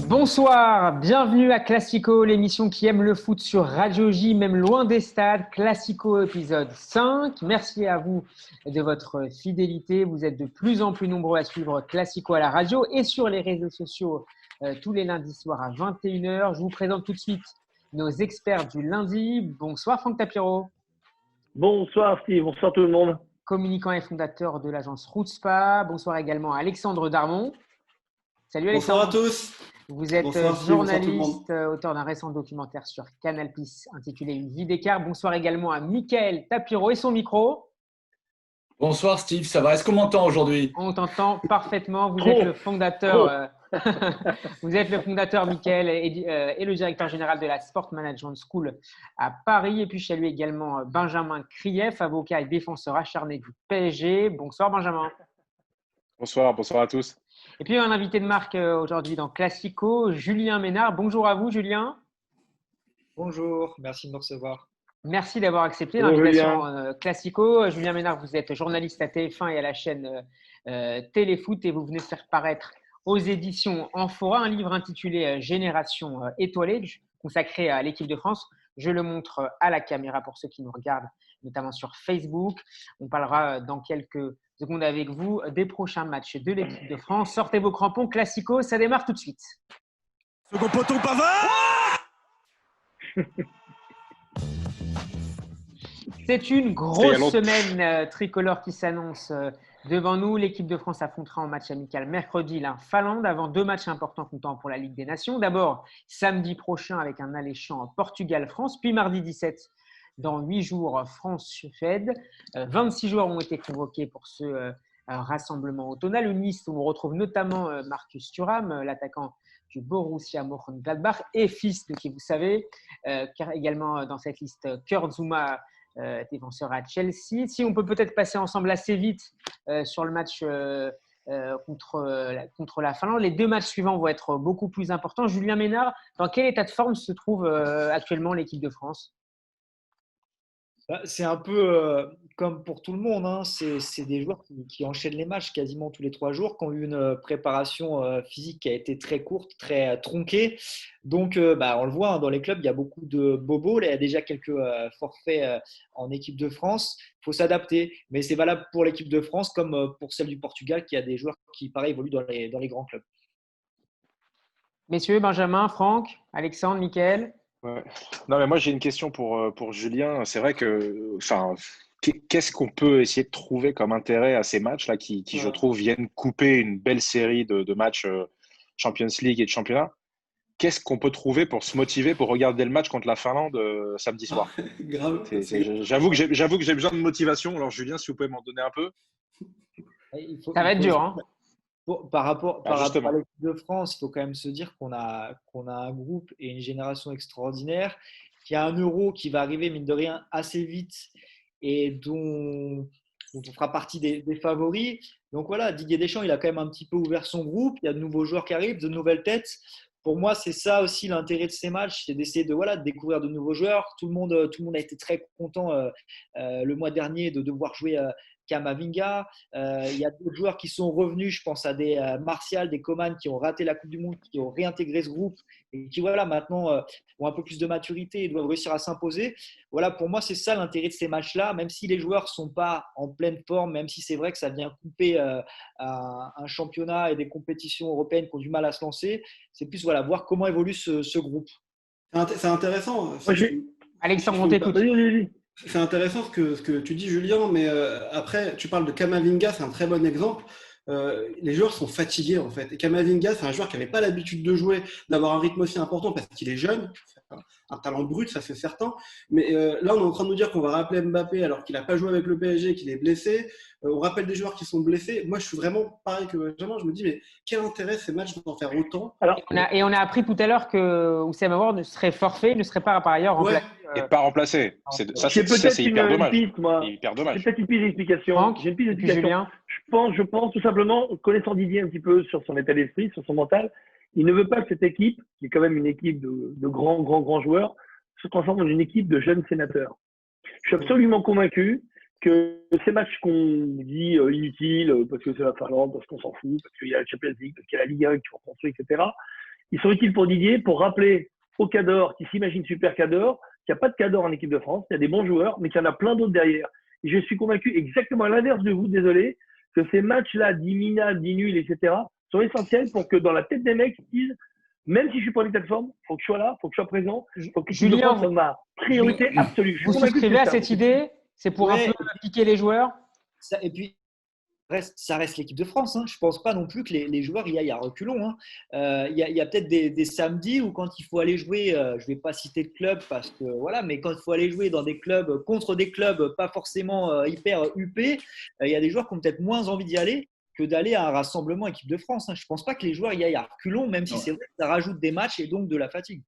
Bonsoir, bienvenue à Classico, l'émission qui aime le foot sur Radio J, même loin des stades. Classico épisode 5. Merci à vous de votre fidélité. Vous êtes de plus en plus nombreux à suivre Classico à la radio et sur les réseaux sociaux tous les lundis soirs à 21h. Je vous présente tout de suite nos experts du lundi. Bonsoir Franck Tapiro. Bonsoir Steve, bonsoir tout le monde. Communicant et fondateur de l'agence Rootspa. Bonsoir également à Alexandre Darmon. Salut Alexandre. Bonsoir à tous. Vous êtes Bonsoir, Steve, journaliste, auteur d'un récent documentaire sur Canal+ intitulé Une vie d'écart. Bonsoir également à Mickaël Tapiro et son micro. Bonsoir Steve, ça va? Est-ce qu'on m'entend aujourd'hui? On t'entend parfaitement. Vous êtes le fondateur, vous êtes le fondateur Mickaël et le directeur général de la Sport Management School à Paris. Et puis je salue également Benjamin Krief, avocat et défenseur acharné du PSG. Bonsoir Benjamin. Bonsoir à tous. Et puis un invité de marque aujourd'hui dans Classico, Julien Ménard. Bonjour à vous Julien. Bonjour, merci de me recevoir. Merci d'avoir accepté l'invitation Classico. Julien Ménard, vous êtes journaliste à TF1 et à la chaîne Téléfoot et vous venez de faire paraître aux éditions Amphora un livre intitulé Génération étoilée, consacré à l'équipe de France. Je le montre à la caméra pour ceux qui nous regardent, notamment sur Facebook. On parlera dans quelques secondes avec vous des prochains matchs de l'équipe de France. Sortez vos crampons, Classico, ça démarre tout de suite. Second poteau, Pavard. C'est une grosse semaine tricolore qui s'annonce devant nous. L'équipe de France affrontera en match amical mercredi la Finlande avant deux matchs importants comptant pour la Ligue des Nations. D'abord, samedi prochain avec un alléchant Portugal-France, puis mardi 17 dans 8 jours France-Suède. 26 joueurs ont été convoqués pour ce rassemblement automnal. Une liste où on retrouve notamment Marcus Thuram, l'attaquant du Borussia Mönchengladbach et fils de qui vous savez, car également dans cette liste Kurt Zouma, défenseur à Chelsea. Si on peut peut-être passer ensemble assez vite sur le match contre la Finlande. Les deux matchs suivants vont être beaucoup plus importants. Julien Ménard, dans quel état de forme se trouve actuellement l'équipe de France ? C'est un peu comme pour tout le monde, hein. C'est des joueurs qui enchaînent les matchs quasiment tous les 3 jours, qui ont eu une préparation physique qui a été très courte, très tronquée. Donc, on le voit hein, dans les clubs, il y a beaucoup de bobos. Là, il y a déjà quelques forfaits en équipe de France. Il faut s'adapter, mais c'est valable pour l'équipe de France comme pour celle du Portugal, qui a des joueurs qui, pareil, évoluent dans les grands clubs. Messieurs, Benjamin, Franck, Alexandre, Mickaël. Ouais. Non, mais moi j'ai une question pour Julien. C'est vrai que, qu'est-ce qu'on peut essayer de trouver comme intérêt à ces matchs-là qui je trouve, viennent couper une belle série de matchs Champions League et de championnat? Qu'est-ce qu'on peut trouver pour se motiver pour regarder le match contre la Finlande samedi soir? Grave. J'avoue que j'ai besoin de motivation. Alors Julien, si vous pouvez m'en donner un peu. Ça va être dur, hein. Par rapport à l'équipe de France, il faut quand même se dire qu'on a un groupe et une génération extraordinaire, qui a un Euro qui va arriver, mine de rien, assez vite et dont on fera partie des favoris. Donc voilà, Didier Deschamps, il a quand même un petit peu ouvert son groupe. Il y a de nouveaux joueurs qui arrivent, de nouvelles têtes. Pour moi, c'est ça aussi l'intérêt de ces matchs, c'est d'essayer de découvrir de nouveaux joueurs. Tout le monde a été très content le mois dernier de devoir jouer Camavinga. Il y a d'autres joueurs qui sont revenus, je pense à des Martial, des Coman qui ont raté la Coupe du Monde, qui ont réintégré ce groupe et qui maintenant ont un peu plus de maturité et doivent réussir à s'imposer. Voilà, pour moi, c'est ça l'intérêt de ces matchs-là, même si les joueurs ne sont pas en pleine forme, même si c'est vrai que ça vient couper un championnat et des compétitions européennes qui ont du mal à se lancer. C'est plus voir comment évolue ce groupe. C'est intéressant. Alexandre, on t'écoute. C'est intéressant ce que tu dis, Julien, mais après, tu parles de Camavinga, c'est un très bon exemple. Les joueurs sont fatigués, en fait. Et Camavinga, c'est un joueur qui n'avait pas l'habitude de jouer, d'avoir un rythme aussi important parce qu'il est jeune, un talent brut, ça c'est certain. Mais là, on est en train de nous dire qu'on va rappeler Mbappé alors qu'il n'a pas joué avec le PSG, qu'il est blessé. On rappelle des joueurs qui sont blessés. Moi, je suis vraiment pareil que Benjamin. Je me dis, mais quel intérêt ces matchs d'en faire autant? Et on a appris tout à l'heure que Oussem Aouar ne serait forfait, ne serait pas par ailleurs remplacé. Et pas remplacé. C'est hyper dommage. C'est peut-être une piste d'explication. Franck, J'ai une piste d'explication. Julien. Je pense tout simplement, connaissant Didier un petit peu sur son état d'esprit, sur son mental, il ne veut pas que cette équipe, qui est quand même une équipe de grands joueurs, se transforme dans une équipe de jeunes sénateurs. Je suis absolument convaincu que ces matchs qu'on dit inutiles, parce que c'est la Finlande, parce qu'on s'en fout, parce qu'il y a la Champions League, parce qu'il y a la Ligue 1 qu'il faut construire, etc., Ils sont utiles pour Didier pour rappeler aux cadors qui s'imaginent super cadors qu'il n'y a pas de cadors en équipe de France, il y a des bons joueurs, mais qu'il y en a plein d'autres derrière. Et je suis convaincu, exactement à l'inverse de vous, désolé, que ces matchs-là, 10 minables, 10 nuls, etc., sont essentiels pour que dans la tête des mecs, ils disent, même si je suis pas en état de forme, il faut que je sois là, il faut que je sois présent, il faut que Julien, soit ma priorité absolue. Vous souscrivez à cette idée? C'est pour un peu piquer les joueurs? Et puis, ça reste l'équipe de France. Je ne pense pas non plus que les joueurs y aillent à reculons. Il y a peut-être des samedis où quand il faut aller jouer, je ne vais pas citer de club parce que voilà, mais quand il faut aller jouer dans des clubs contre des clubs pas forcément hyper huppés, il y a des joueurs qui ont peut-être moins envie d'y aller que d'aller à un rassemblement équipe de France. Je ne pense pas que les joueurs y aillent à reculons, même si c'est vrai que ça rajoute des matchs et donc de la fatigue.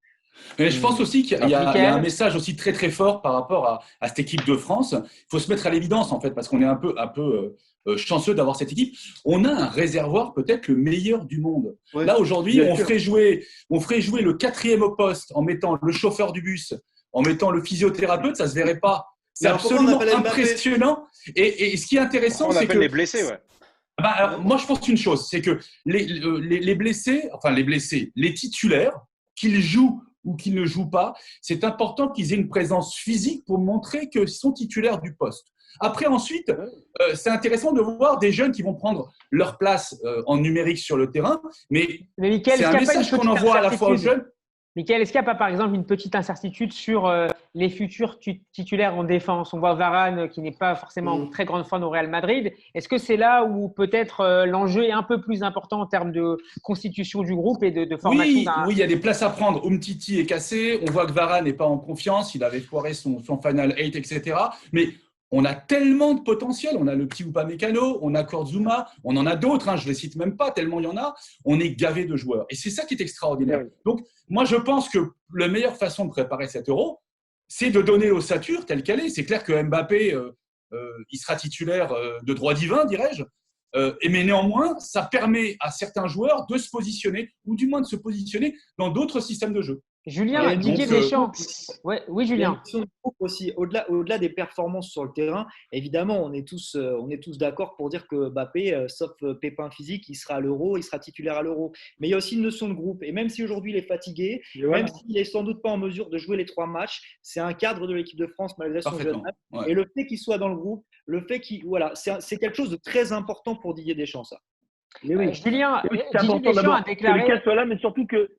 Mais je pense aussi qu'il y a un message aussi très très fort par rapport à cette équipe de France. Il faut se mettre à l'évidence en fait, parce qu'on est un peu chanceux d'avoir cette équipe. On a un réservoir peut-être le meilleur du monde. Ouais, là aujourd'hui, on ferait jouer le 4e au poste en mettant le chauffeur du bus, en mettant le physiothérapeute, ça se verrait pas. C'est absolument impressionnant. Et ce qui est intéressant, c'est que les blessés, ouais. Alors, moi, je pense une chose, c'est que les blessés, les titulaires, qu'ils jouent ou qu'ils ne jouent pas, c'est important qu'ils aient une présence physique pour montrer qu'ils sont titulaires du poste. Après, ensuite, c'est intéressant de voir des jeunes qui vont prendre leur place en numérique sur le terrain, mais Mickaël, c'est un message qu'on envoie à la fois aux jeunes. Mickaël, est-ce qu'il n'y a pas, par exemple, une petite incertitude sur les futurs titulaires en défense? On voit Varane qui n'est pas forcément en très grande forme au Real Madrid. Est-ce que c'est là où peut-être l'enjeu est un peu plus important en termes de constitution du groupe et de formation? Oui, il y a des places à prendre. Umtiti est cassé. On voit que Varane n'est pas en confiance. Il avait foiré son Final 8, etc. Mais on a tellement de potentiel. On a le petit Upamecano, on a Kurtzuma, on en a d'autres. Je ne les cite même pas tellement il y en a. On est gavé de joueurs. Et c'est ça qui est extraordinaire. Oui. Donc, moi, je pense que la meilleure façon de préparer cet Euro, c'est de donner l'ossature telle qu'elle est. C'est clair que Mbappé, il sera titulaire de droit divin, dirais-je. Mais néanmoins, ça permet à certains joueurs de se positionner, ou du moins de se positionner dans d'autres systèmes de jeu. Julien, Didier Deschamps. Oui, Julien. Aussi, au-delà des performances sur le terrain, évidemment, on est tous d'accord pour dire que Mbappé, sauf pépin physique, il sera à l'Euro, il sera titulaire à l'Euro. Mais il y a aussi une notion de groupe. Et même si aujourd'hui il est fatigué, même s'il n'est sans doute pas en mesure de jouer les 3 matchs, c'est un cadre de l'équipe de France malgré son jeune âge. Ouais. Et le fait qu'il soit dans le groupe, c'est quelque chose de très important pour Didier Deschamps, ça. Mais oui. Julien, c'est important d'abord que les cadres soient là, mais surtout que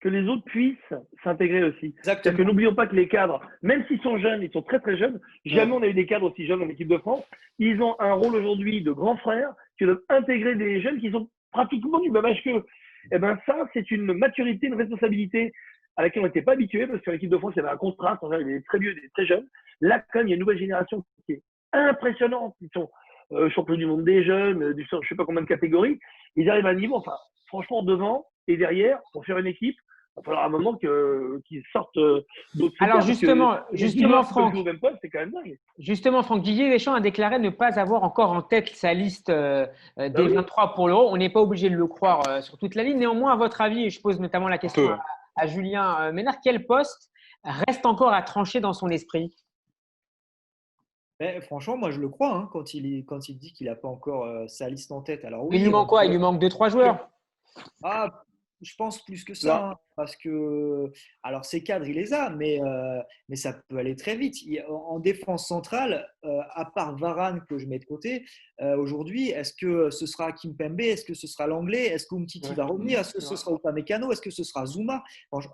les autres puissent s'intégrer aussi. C'est-à-dire que n'oublions pas que les cadres, même s'ils sont jeunes, ils sont très très jeunes, jamais on a eu des cadres aussi jeunes en équipe de France, ils ont un rôle aujourd'hui de grands frères qui doivent intégrer des jeunes qui sont pratiquement du même âge qu'eux. Et bien ça, c'est une maturité, une responsabilité à laquelle on n'était pas habitué parce qu'en équipe de France, il y avait un contraste, il y avait des très vieux et des très jeunes. Là, quand même, il y a une nouvelle génération qui est impressionnante. Ils sont champions du monde des jeunes, je ne sais pas combien de catégories. Ils arrivent à un niveau, enfin, franchement, devant et derrière, pour faire une équipe, il va falloir un moment qu'ils sortent d'autres. Alors justement, Franck, même poste, c'est quand même dingue. Justement, Franck, Didier Deschamps a déclaré ne pas avoir encore en tête sa liste des 23 pour l'Euro. On n'est pas obligé de le croire sur toute la ligne. Néanmoins, à votre avis, et je pose notamment la question à Julien Ménard, quel poste reste encore à trancher dans son esprit? Franchement, moi je le crois quand il dit qu'il n'a pas encore sa liste en tête. Alors, oui, il lui manque quoi? Il lui manque 2-3 joueurs. Je pense plus que ça, parce que alors ces cadres il les a, mais ça peut aller très vite. En défense centrale, à part Varane que je mets de côté, aujourd'hui, est-ce que ce sera Kimpembe, est-ce que ce sera l'anglais, est-ce que Umtiti va revenir, est-ce que ce sera Upamecano, est-ce que ce sera Zouma?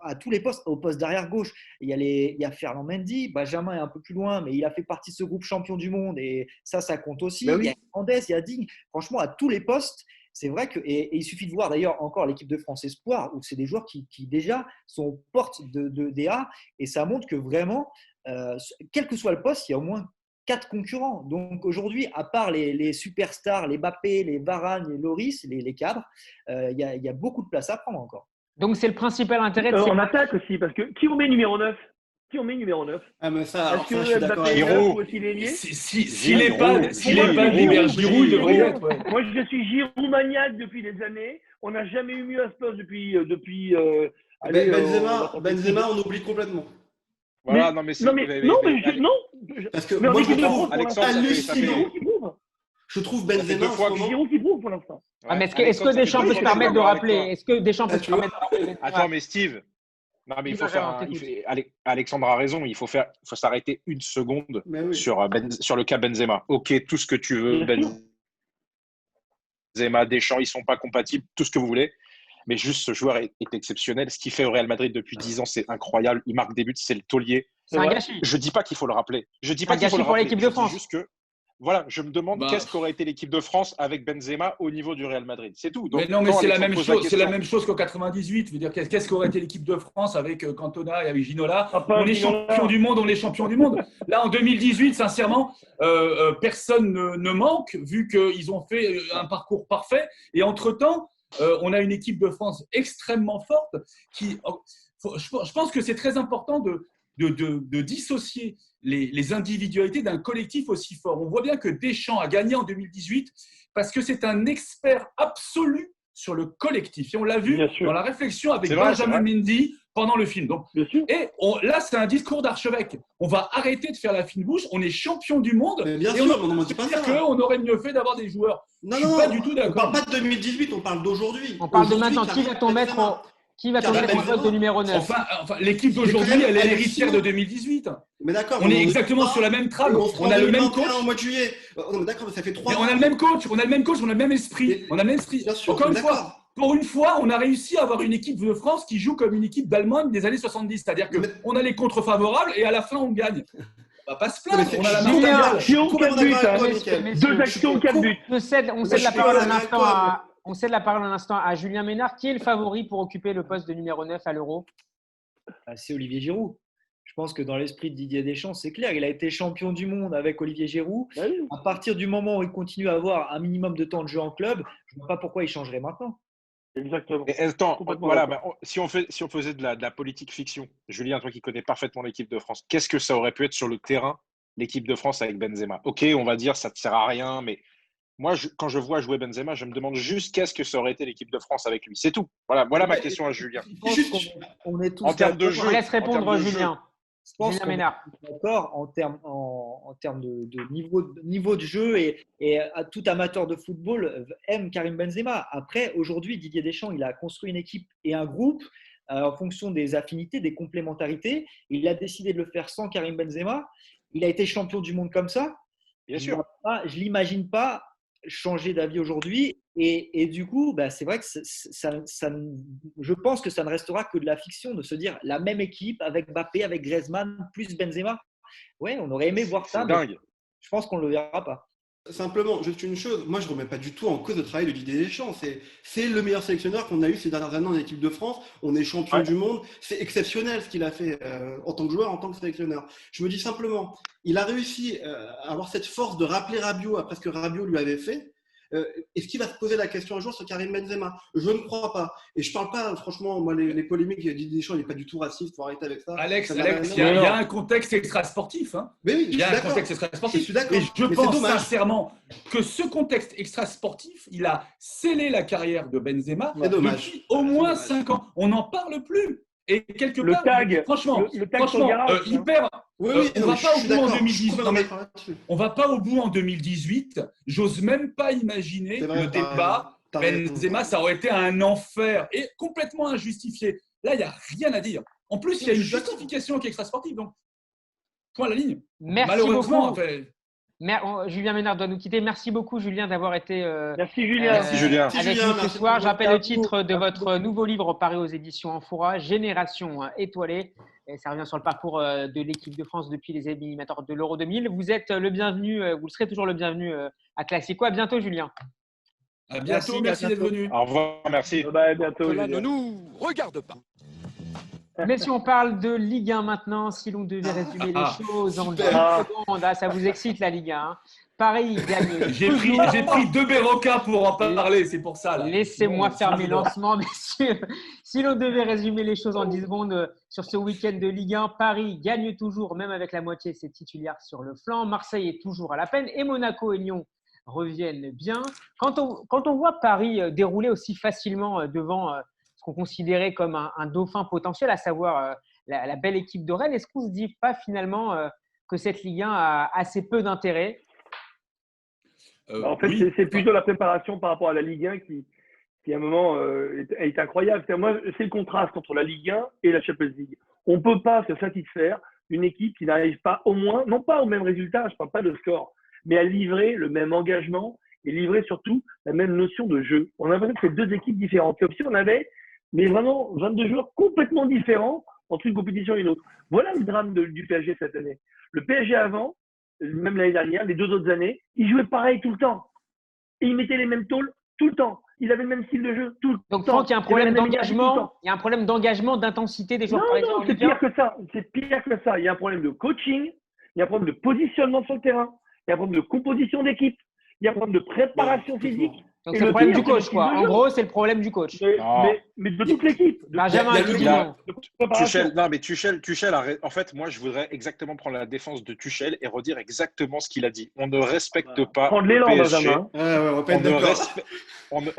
À tous les postes, au poste d'arrière gauche, il y a Ferland Mendy, Benjamin est un peu plus loin, mais il a fait partie de ce groupe champion du monde et ça compte aussi. Il y a Hernandez, il y a Digne. Franchement, à tous les postes. C'est vrai que, et il suffit de voir d'ailleurs encore l'équipe de France Espoir, où c'est des joueurs qui déjà sont aux portes de DA, et ça montre que vraiment, quel que soit le poste, il y a au moins 4 concurrents. Donc aujourd'hui, à part les superstars, les Mbappé, les Varane, les Loris, les cadres, il y a beaucoup de place à prendre encore. Donc c'est le principal intérêt de en attaque aussi, parce que qui on met numéro 9? Qui on met numéro 9? Ah, mais ça, alors, est-ce que je suis d'accord avec Giroud s'il n'est pas Giroud, il devrait y être. Ouais. Moi, je suis Giroud maniaque depuis des années. On n'a jamais eu mieux à ce poste depuis Benzema, on oublie complètement. Voilà, non, mais parce que moi, je trouve Alexandre, hallucinant. Je trouve Benzema en ce moment… Giroud qui prouve pour l'instant. Mais est-ce que Deschamps peut se permettre de rappeler? Est-ce que Deschamps peut se permettre de rappeler? Attends, mais Steve, non, mais Alexandre a raison, il faut s'arrêter une seconde sur le cas Benzema. Ok, tout ce que tu veux, Benzema, Deschamps, ils sont pas compatibles, tout ce que vous voulez. Mais juste, ce joueur est exceptionnel. Ce qu'il fait au Real Madrid depuis 10 ans, c'est incroyable. Il marque des buts, c'est le taulier. C'est un gâchis. Je dis pas qu'il faut le rappeler. Je dis pas qu'il faut le rappeler pour l'équipe de France. Juste que, voilà, je me demande qu'est-ce qu'aurait été l'équipe de France avec Benzema au niveau du Real Madrid. C'est tout. Donc, mais non, mais c'est la même chose. C'est la même chose qu'en 98. Je veux dire, qu'est-ce qu'aurait été l'équipe de France avec Cantona et avec Ginola? On est champion du monde. On est champion du monde. Là, en 2018, sincèrement, personne ne manque vu qu'ils ont fait un parcours parfait. Et entre-temps, on a une équipe de France extrêmement forte qui. Je pense que c'est très important de dissocier les individualités d'un collectif aussi fort. On voit bien que Deschamps a gagné en 2018 parce que c'est un expert absolu sur le collectif. Et on l'a vu dans la réflexion avec Benjamin Mendy pendant le film. Donc, et là, c'est un discours d'archevêque. On va arrêter de faire la fine bouche. On est champion du monde. Mais bien sûr, on ne dit pas ça. On aurait mieux fait d'avoir des joueurs. Non, je ne suis pas du tout d'accord. On ne parle pas de 2018, on parle d'aujourd'hui. On parle de maintenant. Qui va t'en mettre au poste de numéro 9? Enfin, l'équipe d'aujourd'hui, elle est l'héritière de 2018. Mais d'accord. On est exactement sur la même trame. On a le même coach. Au mois de juillet. D'accord, mais ça fait 3 ans. On a le même coach, on a le même esprit. Encore une fois, pour une fois, on a réussi à avoir une équipe de France qui joue comme une équipe d'Allemagne des années 70. C'est-à-dire qu'on a les contre favorables et à la fin, on gagne. On va pas se plaindre. On a la main. 2 actions, 4 buts. On cède la parole un instant On cède la parole un instant à Julien Ménard. Qui est le favori pour occuper le poste de numéro 9 à l'Euro? C'est Olivier Giroud. Je pense que dans l'esprit de Didier Deschamps, c'est clair. Il a été champion du monde avec Olivier Giroud. À partir du moment où il continue à avoir un minimum de temps de jeu en club, je ne vois pas pourquoi il changerait maintenant. Exactement. Et attends, voilà, si on faisait de la politique fiction, Julien, toi qui connais parfaitement l'équipe de France, qu'est-ce que ça aurait pu être sur le terrain, l'équipe de France avec Benzema? Ok, on va dire ça ne sert à rien, mais moi, quand je vois jouer Benzema, je me demande juste qu'est-ce que ça aurait été l'équipe de France avec lui. C'est tout. Voilà ma question à Julien. On est tous en termes de jeu. On laisse répondre Julien. Je pense qu'on est d'accord en termes de niveau de jeu et tout amateur de football aime Karim Benzema. Après, aujourd'hui, Didier Deschamps, il a construit une équipe et un groupe en fonction des affinités, des complémentarités. Il a décidé de le faire sans Karim Benzema. Il a été champion du monde comme ça. Bien sûr. Je ne l'imagine pas changer d'avis aujourd'hui et du coup c'est vrai que je pense que ça ne restera que de la fiction de se dire la même équipe avec Mbappé, avec Griezmann plus Benzema. On aurait aimé voir ça, mais je pense qu'on ne le verra pas. Simplement, juste une chose, moi je ne remets pas du tout en cause le travail de Didier Deschamps. C'est le meilleur sélectionneur qu'on a eu ces dernières années en équipe de France. On est champion du monde. C'est exceptionnel ce qu'il a fait en tant que joueur, en tant que sélectionneur. Je me dis simplement, il a réussi à avoir cette force de rappeler Rabiot après ce que Rabiot lui avait fait. Est-ce qu'il va se poser la question un jour sur Karim Benzema? Je ne crois pas. Et je ne parle pas, franchement, moi, les polémiques, Didier Deschamps, il n'est pas du tout raciste, il faut arrêter avec ça. Alex, il y a un contexte extra-sportif. Hein. Mais oui, il y a un contexte extra-sportif. Je suis d'accord. Et je pense sincèrement que ce contexte extra-sportif, il a scellé la carrière de Benzema depuis au moins 5 ans. On n'en parle plus. Et quelque part, franchement, on va pas au bout en 2018. J'ose même pas imaginer le débat Benzema, ça aurait été un enfer et complètement injustifié. Là, il n'y a rien à dire. En plus, il y a une justification qui est extra-sportive. Donc, point à la ligne. Merci malheureusement, beaucoup. Julien Ménard doit nous quitter. Merci beaucoup, Julien, d'avoir été Merci, Julien. avec nous ce soir. Je rappelle le titre de votre nouveau livre paru aux éditions Amphora, Génération étoilée. Et ça revient sur le parcours de l'équipe de France depuis les éliminatoires de l'Euro 2000. Vous êtes le bienvenu, vous serez toujours le bienvenu à Classico. À bientôt, Julien. À bientôt, merci d'être venu. Au revoir, merci. À bientôt. Cela ne nous regarde pas. Mais si on parle de Ligue 1 maintenant, si l'on devait résumer les choses en 10 secondes, ça vous excite la Ligue 1. Hein. Paris gagne. J'ai pris 2 Berocca pour en parler, c'est pour ça. Laissez-moi faire mes lancements, messieurs. Si l'on devait résumer les choses en 10 secondes sur ce week-end de Ligue 1, Paris gagne toujours, même avec la moitié de ses titulaires sur le flanc. Marseille est toujours à la peine et Monaco et Lyon reviennent bien. Quand on voit Paris dérouler aussi facilement devant ce qu'on considérait comme un dauphin potentiel, à savoir la belle équipe de Rennes, est-ce qu'on ne se dit pas finalement que cette Ligue 1 a assez peu d'intérêt? En fait, c'est plutôt la préparation par rapport à la Ligue 1 qui à un moment est incroyable. Moi, c'est le contraste entre la Ligue 1 et la Champions League. On ne peut pas se satisfaire d'une équipe qui n'arrive pas au moins, non pas au même résultat, je ne parle pas de score, mais à livrer le même engagement et livrer surtout la même notion de jeu. On a l'impression que c'est deux équipes différentes. Comme si on avait, mais vraiment, 22 joueurs complètement différents entre une compétition et une autre. Voilà le drame du PSG cette année. Le PSG avant, même l'année dernière, les 2 autres années, ils jouaient pareil tout le temps. Et ils mettaient les mêmes tôles tout le temps. Ils avaient le même style de jeu tout le temps. Donc, Franck, il y a un problème d'engagement, il y a un problème d'engagement, d'intensité des joueurs parisiens. Non, c'est pire que ça. C'est pire que ça. Il y a un problème de coaching, il y a un problème de positionnement sur le terrain, il y a un problème de composition d'équipe, il y a un problème de préparation phisique. Donc, c'est le problème du coach, quoi. En gros, c'est le problème du coach. Mais de toute l'équipe. Benjamin, Tuchel en fait, moi, je voudrais exactement prendre la défense de Tuchel et redire exactement ce qu'il a dit. On ne respecte pas prendre l'élan, Benjamin.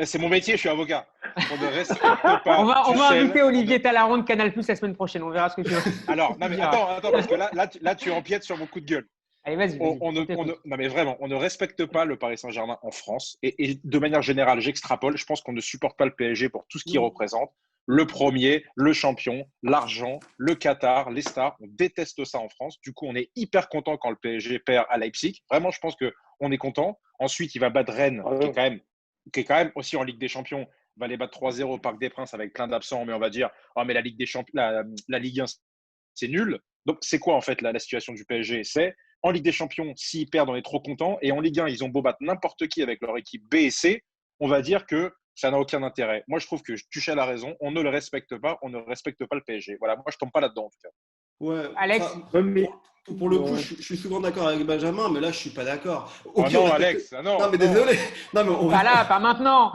C'est mon métier, je suis avocat. On ne respecte pas. On va inviter Olivier Talaron de Canal+ la semaine prochaine. On verra ce que tu veux. Alors, non, mais attends, parce que là, tu empiètes sur mon coup de gueule. Allez, vas-y. Non, mais vraiment, on ne respecte pas le Paris Saint-Germain en France. Et de manière générale, j'extrapole, je pense qu'on ne supporte pas le PSG pour tout ce qu'il représente. Le premier, le champion, l'argent, le Qatar, les stars. On déteste ça en France. Du coup, on est hyper content quand le PSG perd à Leipzig. Vraiment, je pense qu'on est content. Ensuite, il va battre Rennes, qui est quand même aussi en Ligue des Champions. Il va les battre 3-0 au Parc des Princes avec plein d'absents. Mais on va dire, mais la Ligue des Champions, la Ligue 1, c'est nul. Donc, c'est quoi en fait la situation du PSG? C'est en Ligue des Champions, s'ils perdent, on est trop content. Et en Ligue 1, ils ont beau battre n'importe qui avec leur équipe B et C, on va dire que ça n'a aucun intérêt. Moi, je trouve que Tuchel a raison. On ne le respecte pas. On ne respecte pas le PSG. Voilà, moi, je ne tombe pas là-dedans, en tout cas. Ouais, Alex, pour le coup, je suis souvent d'accord avec Benjamin, mais là, je ne suis pas d'accord. Okay, non, Alex, non. Non, mais désolé. Non, mais pas là, pas maintenant.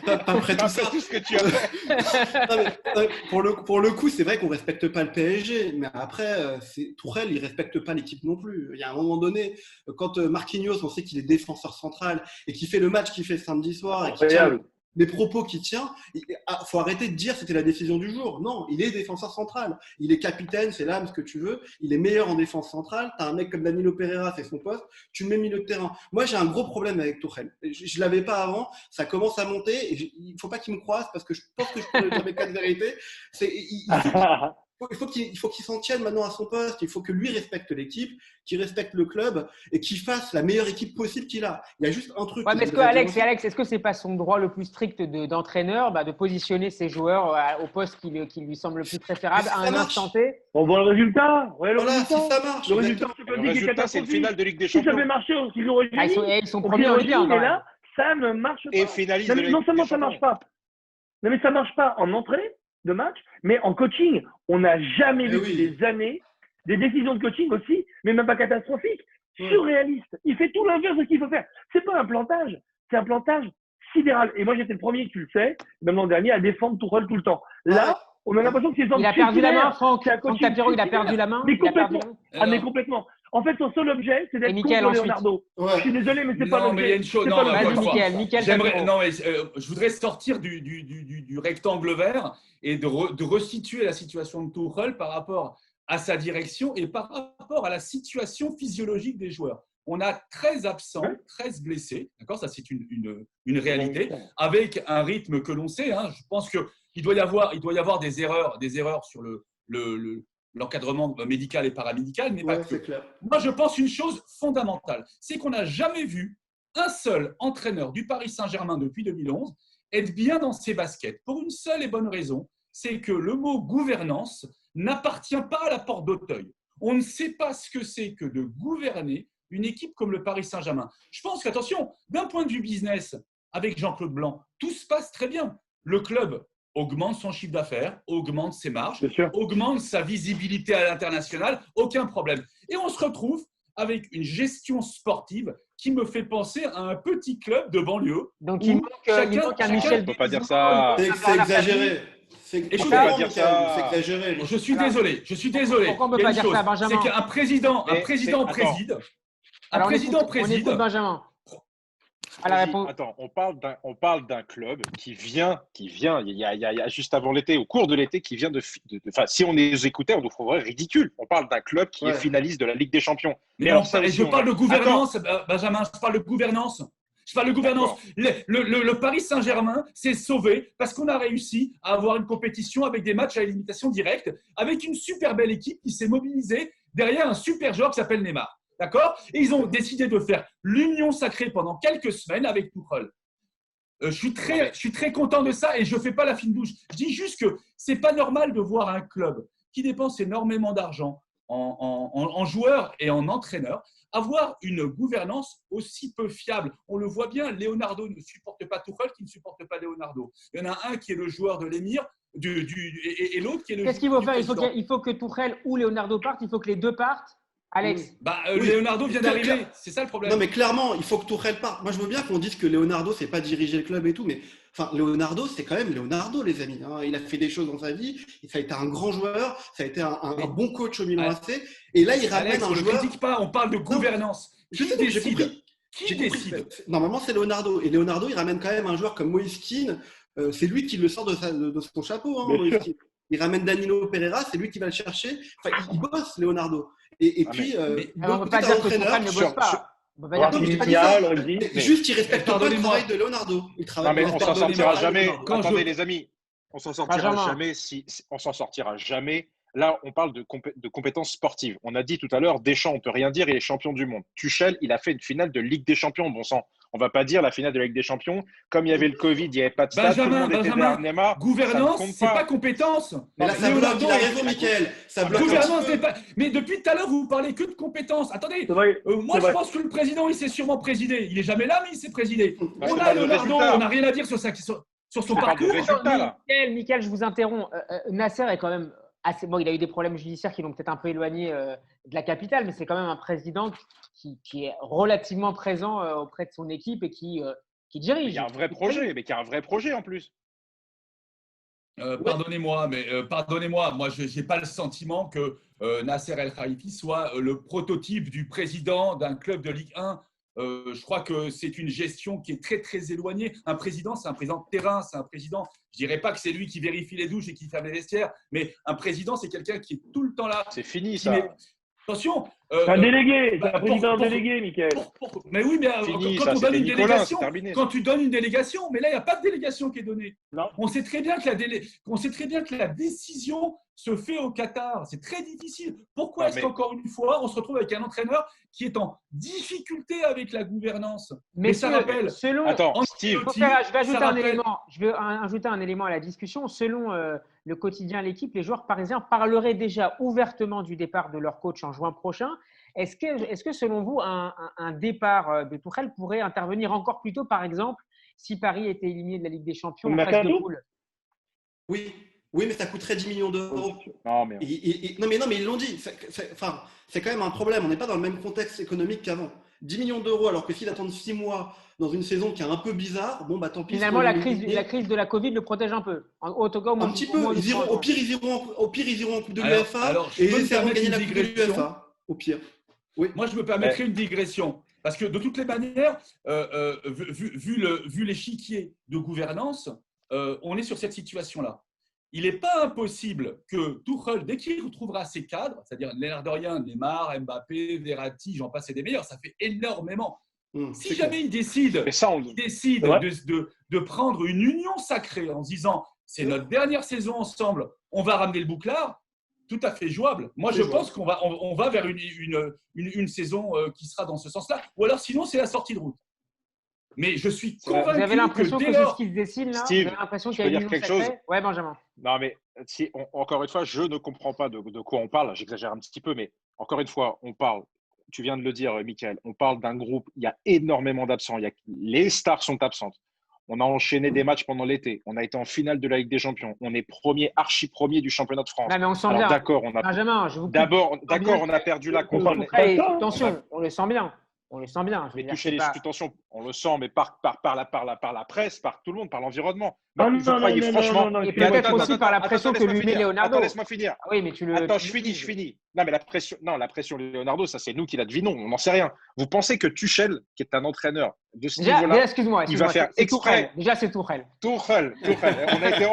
Pas après tout ça. Tout ce que tu as fait. Pour le coup, c'est vrai qu'on ne respecte pas le PSG, mais après, Tourelle, il ne respecte pas l'équipe non plus. Il y a un moment donné, quand Marquinhos, on sait qu'il est défenseur central et qu'il fait le match qu'il fait samedi soir et qu'il tient les propos qu'il tient, il faut arrêter de dire que c'était la décision du jour. Non, il est défenseur central. Il est capitaine, c'est l'âme, ce que tu veux. Il est meilleur en défense centrale. Tu as un mec comme Danilo Pereira, c'est son poste. Tu le mets milieu de terrain. Moi, j'ai un gros problème avec Tourelle. Je ne l'avais pas avant. Ça commence à monter. Et il ne faut pas qu'il me croise parce que je pense que je peux dire mes 4 vérités. Il faut qu'il s'en tienne maintenant à son poste. Il faut que lui respecte l'équipe, qu'il respecte le club et qu'il fasse la meilleure équipe possible qu'il a. Il y a juste un truc. Ouais, mais est-ce que c'est pas son droit le plus strict d'entraîneur de positionner ses joueurs au poste qui lui semble le plus préférable à un instant T? On voit le résultat. Ouais, si ça marche. Le résultat, c'est une finale de Ligue des Champions. Si ça avait marché au Kilo Régime, ils sont premiers en Ligue 1. Mais là, ça ne marche pas. Et finaliste de Ligue des Champions. Non seulement ça marche pas. Non, mais ça marche pas en entrée de match, mais en coaching, on n'a jamais vu des années des décisions de coaching aussi, mais même pas catastrophiques, surréalistes. Il fait tout l'inverse de ce qu'il faut faire. C'est pas un plantage, c'est un plantage sidéral. Et moi, j'étais le premier, tu le sais, même l'an dernier, à défendre Tourelle tout le temps. Là, on a l'impression que c'est il a perdu la main, Franck Tapiro, il a perdu la main. Mais complètement. En fait, son seul objet, c'est d'être contre Leonardo. Ouais. Je suis désolé, mais c'est pas l'objet. Mais il y a une chose. Je voudrais sortir du rectangle vert et de resituer la situation de Tuchel par rapport à sa direction et par rapport à la situation physiologique des joueurs. On a 13 absents, 13 blessés, d'accord, ça c'est une réalité, avec un rythme que l'on sait. Je pense qu'il doit y avoir des erreurs sur l'encadrement médical et paramédical, mais pas que. Clair. Moi, je pense une chose fondamentale, c'est qu'on n'a jamais vu un seul entraîneur du Paris Saint-Germain depuis 2011 être bien dans ses baskets. Pour une seule et bonne raison, c'est que le mot gouvernance n'appartient pas à la porte d'Auteuil. On ne sait pas ce que c'est que de gouverner une équipe comme le Paris Saint-Germain. Je pense qu'attention, d'un point de vue business, avec Jean-Claude Blanc, tout se passe très bien. Le club augmente son chiffre d'affaires, augmente ses marges, augmente sa visibilité à l'international, aucun problème. Et on se retrouve avec une gestion sportive qui me fait penser à un petit club de banlieue. Donc il manque un Michel. On ne peut pas dire ça. C'est exagéré. C'est exagéré. Je suis désolé. Pourquoi on ne peut pas dire ça, Benjamin? C'est qu'un président préside. On écoute Benjamin. Attends, on parle d'un club qui vient, il y a juste avant l'été, au cours de l'été, qui vient si on les écoutait, on nous trouverait ridicule. On parle d'un club qui est finaliste de la Ligue des Champions. Mais je parle de gouvernance, Benjamin, je parle de gouvernance. Je parle de gouvernance. Le Paris Saint-Germain s'est sauvé parce qu'on a réussi à avoir une compétition avec des matchs à élimination directe, avec une super belle équipe qui s'est mobilisée derrière un super joueur qui s'appelle Neymar. D'accord ? Et ils ont décidé de faire l'union sacrée pendant quelques semaines avec Tuchel. Je suis très content de ça et je ne fais pas la fine bouche. Je dis juste que ce n'est pas normal de voir un club qui dépense énormément d'argent en joueurs et en entraîneurs avoir une gouvernance aussi peu fiable. On le voit bien, Leonardo ne supporte pas Tuchel, qui ne supporte pas Leonardo. Il y en a un qui est le joueur de l'émir et l'autre qui est le Qu'est-ce qu'il faut faire ? Il faut que Tuchel ou Leonardo partent, il faut que les deux partent. Alex. Oui. Leonardo vient d'arriver, c'est ça le problème. Non, mais clairement, il faut que Tuchel parte. Moi, je veux bien qu'on dise que Leonardo, c'est pas diriger le club et tout, mais enfin, Leonardo, c'est quand même Leonardo, les amis. Hein. Il a fait des choses dans sa vie, ça a été un grand joueur, ça a été un bon coach au Milan AC, et là, il ramène un joueur… On ne critique pas, on parle de gouvernance. Qui décide ? Normalement, c'est Leonardo. Et Leonardo, il ramène quand même un joueur comme Moïse Kean. C'est lui qui le sort de son chapeau, hein, Moïse Kean. Il ramène Danilo Pereira, c'est lui qui va le chercher. Enfin, il bosse, Leonardo. Et puis, on ne peut pas dire que Tuchel ne bosse pas. On peut pas dire que juste, il respecte pas le travail de Leonardo. Il travaille. Non, mais on s'en sortira jamais. Attendez, les amis, on s'en sortira jamais. On s'en sortira jamais. Là, on parle de compétences sportives. On a dit tout à l'heure, Deschamps, on ne peut rien dire, il est champion du monde. Tuchel, il a fait une finale de Ligue des Champions, bon sang. On ne va pas dire la finale de la Ligue des Champions. Comme il y avait le Covid, il n'y avait pas de stade, tout le monde était derrière Neymar. Gouvernance, ce n'est pas compétence. Mais là, ça bloque, il a raison, Mickaël. Ça bloque. Gouvernance n'est pas… Mais depuis tout à l'heure, vous ne parlez que de compétences. Attendez, moi, je pense que le président, il s'est sûrement présidé. Il n'est jamais là, mais il s'est présidé. On a Leonardo, on n'a rien à dire sur son parcours. Mickaël, je vous interromps. Nasser est quand même… Bon, il a eu des problèmes judiciaires qui l'ont peut-être un peu éloigné de la capitale, mais c'est quand même un président qui est relativement présent auprès de son équipe et qui dirige. Il y a un vrai projet, mais qui a un vrai projet en plus. Pardonnez-moi, moi je n'ai pas le sentiment que Nasser El Khelaifi soit le prototype du président d'un club de Ligue 1. Je crois que c'est une gestion qui est très très éloignée. Un président, c'est un président de terrain, c'est un président. Je dirais pas que c'est lui qui vérifie les douches et qui ferme les vestiaires, mais un président, c'est quelqu'un qui est tout le temps là. C'est fini ça. Attention. C'est un délégué, c'est un président délégué, Mickaël. Mais oui, mais quand on donne une délégation, quand tu donnes une délégation, mais là, il n'y a pas de délégation qui est donnée. Non. On sait très bien que la décision se fait au Qatar. C'est très difficile. Pourquoi est-ce qu'encore une fois, on se retrouve avec un entraîneur qui est en difficulté avec la gouvernance? Mais ça rappelle. Attends, Steve. Je vais ajouter un élément à la discussion. Selon le quotidien L'Équipe, les joueurs parisiens parleraient déjà ouvertement du départ de leur coach en juin prochain. Est-ce que selon vous, un départ de Tuchel pourrait intervenir encore plus tôt, par exemple, si Paris était éliminé de la Ligue des Champions en phase de poule? Oui, mais ça coûterait 10 millions d'euros. Non, mais ils l'ont dit. C'est quand même un problème. On n'est pas dans le même contexte économique qu'avant. 10 millions d'euros, alors que s'ils attendent 6 mois dans une saison qui est un peu bizarre, bon, bah tant pis. Finalement, la crise de la Covid le protège un peu. Un petit peu. Au pire, ils iront en Coupe de l'UEFA et ils essaieront de gagner la Coupe de l'UEFA. Au pire. Oui. Moi, je me permettrai une digression. Parce que de toutes les manières, vu l'échiquier de gouvernance, on est sur cette situation-là. Il n'est pas impossible que Tuchel, dès qu'il retrouvera ses cadres, c'est-à-dire l'air de rien, Neymar, Mbappé, Verratti, j'en passe et des meilleurs, ça fait énormément. Si jamais il décide de prendre une union sacrée en se disant c'est notre dernière saison ensemble, on va ramener le bouclard, tout à fait jouable. Moi, je pense qu'on va vers une saison qui sera dans ce sens-là. Ou alors, sinon, c'est la sortie de route. Mais je suis convaincu. Vous avez l'impression que c'est ce qui se dessine là? Steve, vous avez l'impression qu'il y a une union quelque sacrée? chose. Ouais, Benjamin. Non, mais encore une fois, je ne comprends pas de quoi on parle. J'exagère un petit peu, mais encore une fois, on parle. Tu viens de le dire, Mickaël. On parle d'un groupe. Il y a énormément d'absents. Les stars sont absentes. On a enchaîné des matchs pendant l'été. On a été en finale de la Ligue des Champions. On est archi-premier du championnat de France. Non, mais on sent bien. D'accord, Benjamin, on a perdu la Coupe. Attention, on le sent bien. On le sent bien. Mais toucher les subventions, on le sent, mais par la presse, par tout le monde, par l'environnement. Non, et peut-être aussi par la pression que lui met Leonardo. Attends, laisse-moi finir. Oui, mais Attends, je finis. Non, mais la pression Leonardo, ça c'est nous qui l'advinons, on n'en sait rien. Vous pensez que Tuchel, qui est un entraîneur de ce niveau-là, déjà, excuse-moi, il va faire exprès. Déjà, c'est Tuchel. Tuchel. On a été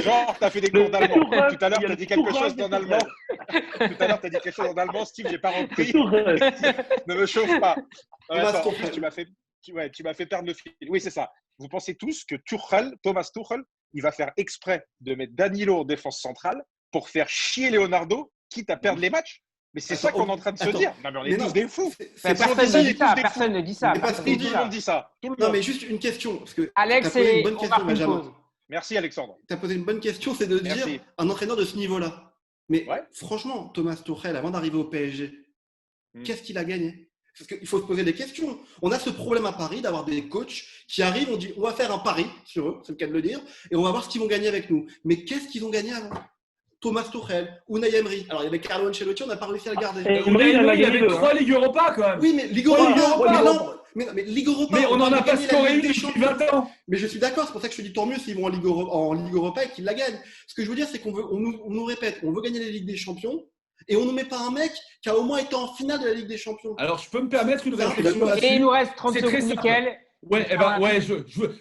genre, t'as fait des cours d'allemand. Tout à l'heure, t'as dit quelque chose en allemand. Steve, j'ai pas repris. Ne me chauffe pas. Attends, en plus, tu m'as fait perdre le fil. Oui, c'est ça. Vous pensez tous que Thomas Tuchel, il va faire exprès de mettre Danilo en défense centrale pour faire chier Leonardo, quitte à perdre les matchs? Mais c'est ça qu'on est en train de se dire. Non, mais on est tous des fous. Personne ne dit ça. Tout le monde dit ça. Non, mais juste une question. Parce que Alex, tu as posé une bonne question, Benjamin. Merci, Alexandre. Tu as posé une bonne question, c'est de dire un entraîneur de ce niveau-là. Mais franchement, Thomas Tuchel, avant d'arriver au PSG, qu'est-ce qu'il a gagné? Parce qu'il faut se poser des questions. On a ce problème à Paris d'avoir des coachs qui arrivent, on dit on va faire un pari sur eux, c'est le cas de le dire, et on va voir ce qu'ils vont gagner avec nous. Mais qu'est-ce qu'ils ont gagné avant? Thomas Tuchel, Unai Emery. Alors il y avait Carlo Ancelotti, on n'a pas réussi à le garder. Unai Emery, il y avait 3 Ligues Europa quand même. Oui, mais Ligue Europa, mais Ligue Europa. Mais on n'en a pas scoré une depuis 20 ans. Mais je suis d'accord, c'est pour ça que je te dis tant mieux s'ils vont en Ligue Europa et qu'ils la gagnent. Ce que je veux dire, c'est qu'on nous répète, on veut gagner la Ligue des Champions. Et on ne met pas un mec qui a au moins été en finale de la Ligue des Champions. Alors, je peux me permettre une réflexion là-dessus. Et il nous reste 30 secondes, Mickaël.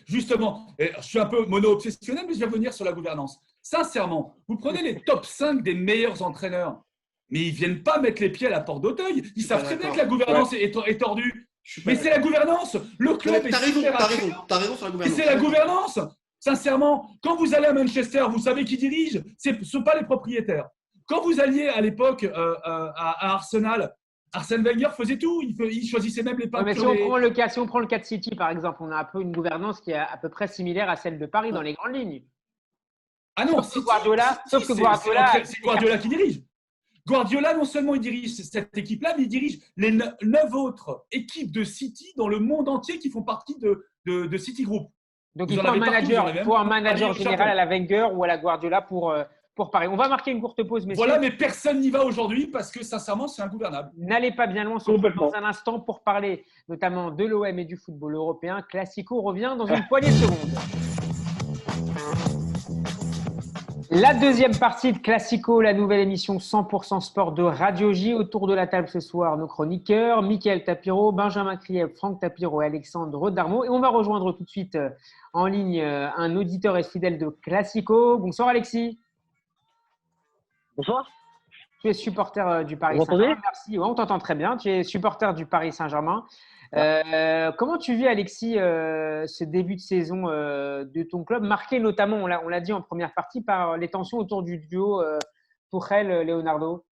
Justement, je suis un peu mono-obsessionnel, mais je vais revenir sur la gouvernance. Sincèrement, vous prenez les top 5 des meilleurs entraîneurs, mais ils ne viennent pas mettre les pieds à la porte d'Auteuil. Ils savent très bien que la gouvernance est tordue. Mais c'est la gouvernance. Le club est super attrayant. T'as raison sur la gouvernance. Et c'est la gouvernance. Sincèrement, quand vous allez à Manchester, vous savez qui dirige. Ce ne sont pas les propriétaires. Quand vous alliez à l'époque à Arsenal, Arsène Wenger faisait tout. Il choisissait même les peintures. Mais si on prend le cas de City, par exemple, on a un peu une gouvernance qui est à peu près similaire à celle de Paris dans les grandes lignes. Ah non, sauf que Guardiola, c'est Guardiola qui dirige. Guardiola, non seulement il dirige cette équipe-là, mais il dirige les 9 autres équipes de City dans le monde entier qui font partie de City Group. Donc il faut un manager général à la Wenger ou à la Guardiola pour Paris. On va marquer une courte pause, messieurs. Voilà, mais personne n'y va aujourd'hui parce que sincèrement, c'est ingouvernable. N'allez pas bien loin, on se retrouve dans un instant pour parler notamment de l'OM et du football européen. Classico revient dans une poignée de secondes. La deuxième partie de Classico, la nouvelle émission 100% sport de Radio J. Autour de la table ce soir, nos chroniqueurs, Mickaël Tapiro, Benjamin Krief, Franck Tapiro et Alexandre Darmo. Et on va rejoindre tout de suite en ligne un auditeur et fidèle de Classico. Bonsoir Alexis. Bonsoir. Tu es supporter du Paris Saint-Germain. Merci. Ouais, on t'entend très bien. Tu es supporter du Paris Saint-Germain. Comment tu vis, Alexis, ce début de saison de ton club, marqué notamment, on l'a dit en première partie, par les tensions autour du duo Tuchel-Leonardo?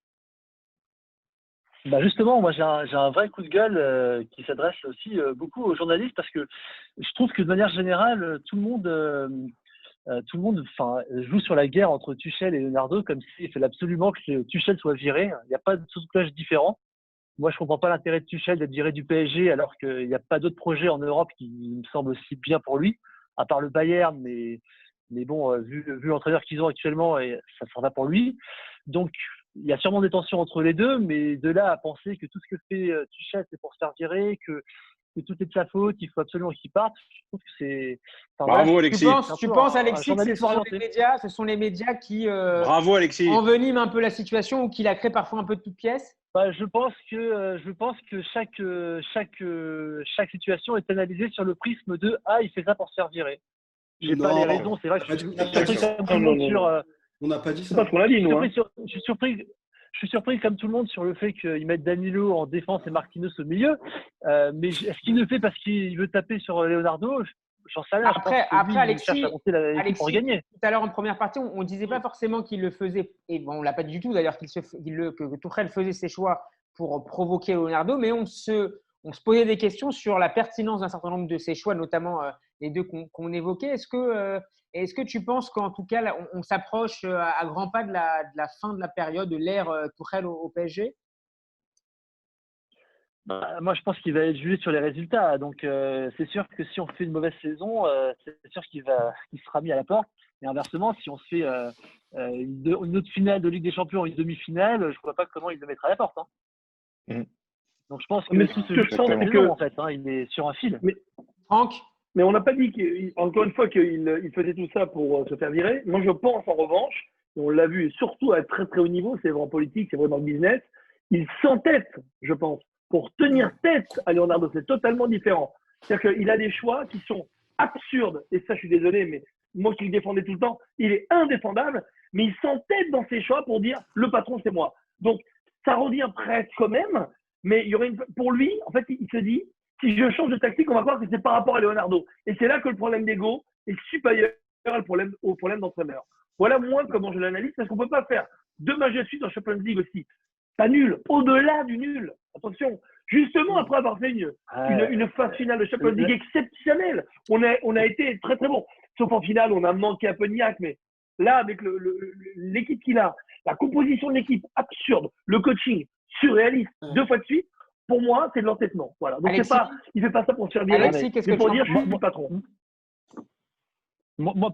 Justement, moi j'ai un vrai coup de gueule qui s'adresse aussi beaucoup aux journalistes parce que je trouve que de manière générale, tout le monde joue sur la guerre entre Tuchel et Leonardo comme s'il fallait absolument que Tuchel soit viré. Il n'y a pas de sondage différent. Moi, je ne comprends pas l'intérêt de Tuchel d'être viré du PSG alors qu'il n'y a pas d'autres projets en Europe qui me semblent aussi bien pour lui, à part le Bayern, mais bon, vu l'entraîneur qu'ils ont actuellement, ça s'en va pour lui. Donc, il y a sûrement des tensions entre les deux, mais de là à penser que tout ce que fait Tuchel, c'est pour se faire virer, que tout est de sa faute, il faut absolument qu'il parte, je trouve que c'est… Bravo, Alexis. Tu penses, Alexis, que ce sont les médias qui Bravo, Alexis. enveniment un peu la situation ou qui la créent parfois un peu de toutes pièces? Je pense que chaque situation est analysée sur le prisme de « Ah, il fait ça pour se faire virer ». J'ai pas les raisons, c'est vrai que je suis surpris comme tout le monde sur… On n'a pas dit ça. C'est pas ce qu'on a dit, nous. Je suis surpris comme tout le monde sur le fait qu'ils mettent Danilo en défense et Marquinhos au milieu. Mais est-ce qu'il le fait parce qu'il veut taper sur Leonardo? J'en sais rien. Après, Alexis, pour gagner. Tout à l'heure en première partie, on ne disait pas forcément qu'il le faisait, et bon, on ne l'a pas dit du tout d'ailleurs, que Tuchel faisait ses choix pour provoquer Leonardo, mais on se posait des questions sur la pertinence d'un certain nombre de ses choix, notamment les deux qu'on évoquait. Est-ce que tu penses qu'en tout cas, là, on s'approche à grands pas de la fin de la période, de l'ère Tuchel au PSG? Moi, je pense qu'il va être jugé sur les résultats. Donc, c'est sûr que si on fait une mauvaise saison, c'est sûr qu'il sera mis à la porte. Et inversement, si on se fait une autre finale de Ligue des Champions, une demi-finale, je ne vois pas comment il le mettra à la porte. Donc, je pense que tout ce jeu, en fait, il est sur un fil. Franck? Mais on n'a pas dit, encore une fois, qu'il faisait tout ça pour se faire virer. Moi, je pense, en revanche, et on l'a vu, et surtout à très très haut niveau, c'est vrai en politique, c'est vrai dans le business, il s'entête, je pense, pour tenir tête à Leonardo. C'est totalement différent. C'est-à-dire qu'il a des choix qui sont absurdes. Et ça, je suis désolé, mais moi qui le défendais tout le temps, il est indéfendable, mais il s'entête dans ses choix pour dire « le patron, c'est moi ». Donc, ça revient presque quand même, mais il y aurait pour lui, en fait, il se dit Si je change de tactique, on va croire que c'est par rapport à Leonardo. Et c'est là que le problème d'ego est supérieur au problème d'entraîneur. Voilà moi comment je l'analyse, parce qu'on ne peut pas faire 2 matchs de suite en Champions League aussi. Pas nul, au-delà du nul. Attention, justement après avoir fait une phase finale de Champions League exceptionnelle, on a été très très bon. Sauf en finale, on a manqué un peu de niaque, mais là, avec l'équipe qu'il a, la composition de l'équipe absurde, le coaching surréaliste, 2 fois de suite, pour moi, c'est de l'entêtement. Voilà. Donc, Alexis, il ne fait pas ça pour se faire virer, Alexis, qu'est-ce mais que pour tu dire en je suis le patron.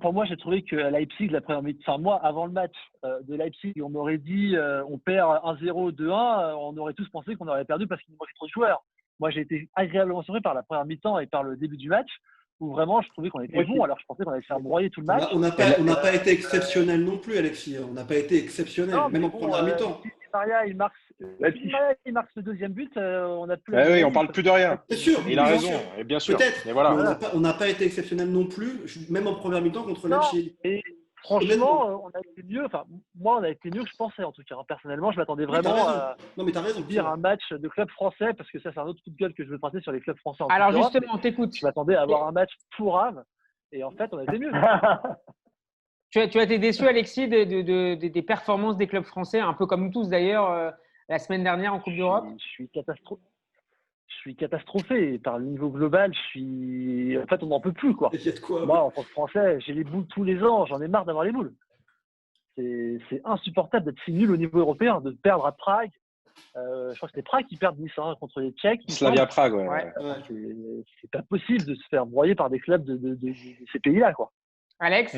Pour moi, j'ai trouvé qu'à Leipzig, la première mi-temps, enfin, moi, avant le match de Leipzig, on m'aurait dit on perd 1-0, 2-1, on aurait tous pensé qu'on aurait perdu parce qu'il nous manquait trop de joueurs. Moi, j'ai été agréablement surpris par la première mi-temps et par le début du match, où vraiment, je trouvais qu'on était bon, alors je pensais qu'on allait se faire broyer tout le match. On n'a pas été exceptionnel non plus, Alexis. On n'a pas été exceptionnel, Non, même en première mi-temps. Si Maria, il marque ce deuxième but, on n'a plus. Oui, on parle plus de rien. Bien sûr. Il a raison, et bien sûr. Peut-être. Mais voilà. On n'a pas été exceptionnel non plus, même en première mi-temps contre Leipzig. Et franchement, on a été mieux. Enfin, moi, on a été mieux que je pensais, en tout cas. Personnellement, je m'attendais vraiment à dire un match de club français, parce que ça, c'est un autre coup de gueule que je veux porter sur les clubs français. Alors justement, t'écoutes. Je m'attendais à avoir un match pourrave, et en fait, on a été mieux. Tu as été déçu, Alexis, des performances des clubs français, un peu comme nous tous d'ailleurs, la semaine dernière en Coupe d'Europe? Je suis catastrophé par le niveau global. En fait, on n'en peut plus, quoi. Il y a de quoi. Moi, en tant que Français, j'ai les boules tous les ans. J'en ai marre d'avoir les boules. C'est insupportable d'être si nul au niveau européen, de perdre à Prague. Je crois que c'était Prague qui perd 10-1 contre les Tchèques. Slavia Prague, ouais. C'est pas possible de se faire broyer par des clubs de ces pays-là, quoi. Alex?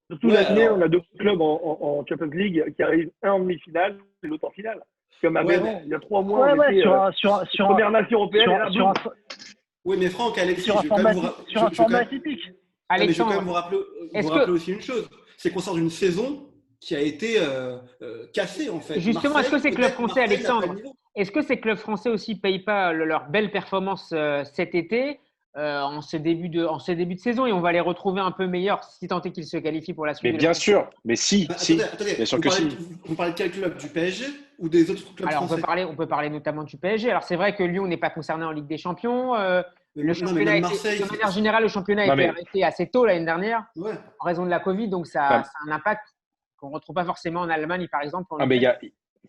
Surtout l'année, on a 2 clubs en Champions League qui arrivent, un en demi-finale et l'autre en finale. Comme à Béron, il y a 3 mois, on était première nation européenne. Oui, mais Franck, Alexis, sur un format atypique. Je vais quand même vous rappeler aussi une chose. C'est qu'on sort d'une saison qui a été cassée, en fait. Justement, est-ce que ces clubs français, Alexandre, est-ce que ces clubs français aussi ne payent pas leur belle performance cet été en ce début de saison, et on va les retrouver un peu meilleurs si tant est qu'ils se qualifient pour la suite? Mais bien sûr, mais si. Attendez, bien sûr que si. Vous parlez de quel club? Du PSG ou des autres clubs français? On peut parler notamment du PSG. Alors c'est vrai que Lyon n'est pas concerné en Ligue des Champions. Le championnat de manière générale, le championnat a été arrêté assez tôt l'année dernière en raison de la Covid, donc ça a un impact qu'on ne retrouve pas forcément en Allemagne, par exemple.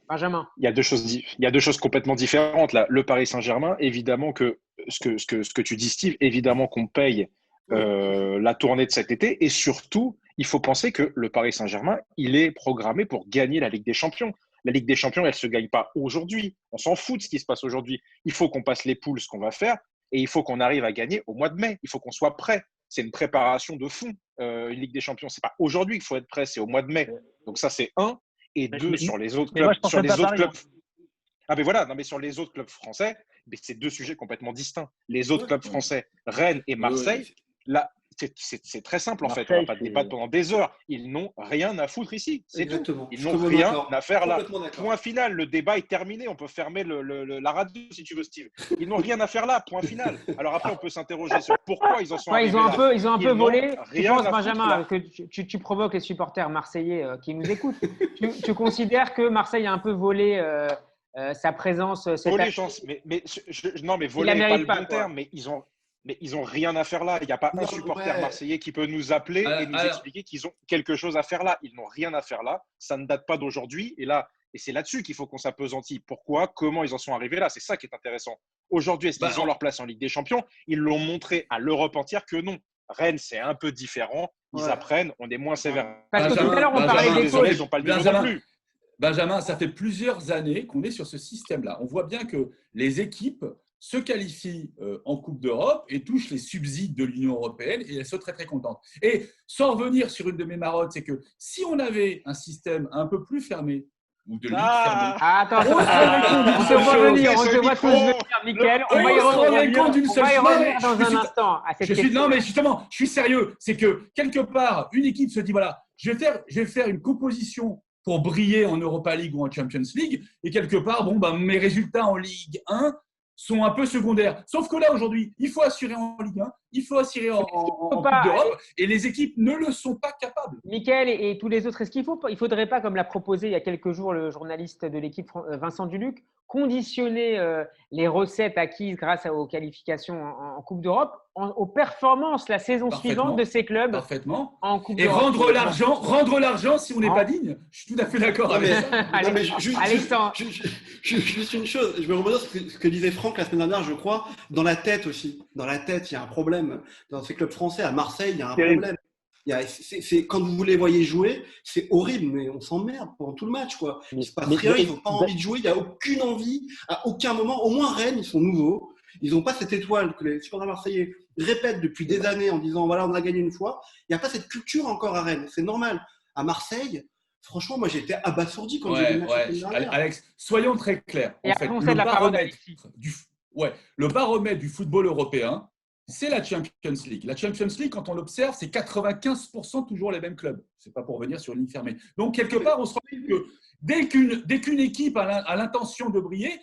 Benjamin. Il y a deux choses complètement différentes là. Le Paris Saint-Germain, évidemment que ce que tu dis, Steve, évidemment qu'on paye la tournée de cet été, et surtout, il faut penser que le Paris Saint-Germain, il est programmé pour gagner la Ligue des Champions. La Ligue des Champions, elle ne se gagne pas aujourd'hui. On s'en fout de ce qui se passe aujourd'hui. Il faut qu'on passe les poules, ce qu'on va faire, et il faut qu'on arrive à gagner au mois de mai. Il faut qu'on soit prêt. C'est une préparation de fond. Une Ligue des Champions, c'est pas aujourd'hui qu'il faut être prêt, c'est au mois de mai. Donc ça, c'est un. Et deux, sur les autres clubs. Ah, mais voilà, non, mais sur les autres clubs français, c'est 2 sujets complètement distincts. Les autres clubs français, Rennes et Marseille, là, c'est très simple en fait. On ne va pas débattre pendant des heures. Ils n'ont rien à foutre ici. C'est tout. Ils n'ont rien à faire là. Point final. Le débat est terminé. On peut fermer la radio si tu veux, Steve. Ils n'ont rien à faire là. Point final. Alors après, on peut s'interroger sur pourquoi ils en sont arrivés là. Ils ont un peu volé. Tu penses, Benjamin, que tu provoques les supporters marseillais qui nous écoutent. Tu considères que Marseille a un peu volé sa présence cette année? Non, mais voler n'est pas le bon terme. Mais ils ont rien à faire là. Il n'y a pas un supporter marseillais qui peut nous appeler et nous expliquer qu'ils ont quelque chose à faire là. Ils n'ont rien à faire là. Ça ne date pas d'aujourd'hui. Et c'est là-dessus qu'il faut qu'on s'appesantit. Pourquoi? Comment ils en sont arrivés là? C'est ça qui est intéressant. Aujourd'hui, est-ce qu'ils ont leur place en Ligue des Champions? Ils l'ont montré à l'Europe entière que non. Rennes, c'est un peu différent. Ils apprennent. On est moins sévère. Parce que tout à l'heure, on parlait des désolé, ils n'ont pas le niveau non plus. Benjamin, ça fait plusieurs années qu'on est sur ce système-là. On voit bien que les équipes se qualifient en Coupe d'Europe et touchent les subsides de l'Union européenne, et elles sont très très contentes. Et sans revenir sur une de mes marottes, c'est que si on avait un système un peu plus fermé, ou de ligue fermée… Attends, on se voit venir, Mickaël. On va y revenir dans un instant à cette question. Non, mais justement, je suis sérieux. C'est que quelque part, une équipe se dit, voilà, je vais faire une composition pour briller en Europa League ou en Champions League, et quelque part, mes résultats en Ligue 1 sont un peu secondaires. Sauf que là, aujourd'hui, il faut assurer en Ligue 1, il faut assurer en Coupe d'Europe, et les équipes ne le sont pas capables. Mickaël et tous les autres, est-ce qu'il ne faudrait pas, comme l'a proposé il y a quelques jours le journaliste de l'équipe Vincent Duluc, conditionner les recettes acquises grâce aux qualifications en Coupe d'Europe aux performances la saison suivante de ces clubs en Coupe d'Europe. Et rendre l'argent si on n'est pas digne. Je suis tout à fait d'accord avec ça. Alexandre. Juste une chose, je me remets sur ce que disait Franck la semaine dernière, je crois, dans la tête aussi. Dans la tête, il y a un problème. Dans ces clubs français, à Marseille, il y a un problème. Quand vous les voyez jouer, c'est horrible, mais on s'emmerde pendant tout le match, quoi. Il se passe rien, ils n'ont pas envie de jouer, il n'y a aucune envie, à aucun moment. Au moins Rennes, ils sont nouveaux, ils n'ont pas cette étoile que les supporters marseillais répètent depuis des années en disant voilà, on a gagné une fois. Il n'y a pas cette culture encore à Rennes, c'est normal. À Marseille, franchement, moi j'ai été abasourdi quand j'ai vu le match. Alex, soyons très clairs. Et après, on cède la parole d'Alexis. Le baromètre du football européen, c'est la Champions League. La Champions League, quand on l'observe, c'est 95% toujours les mêmes clubs. Ce n'est pas pour revenir sur une ligne fermée. Donc, quelque part, on se rend compte que dès qu'une équipe a l'intention de briller,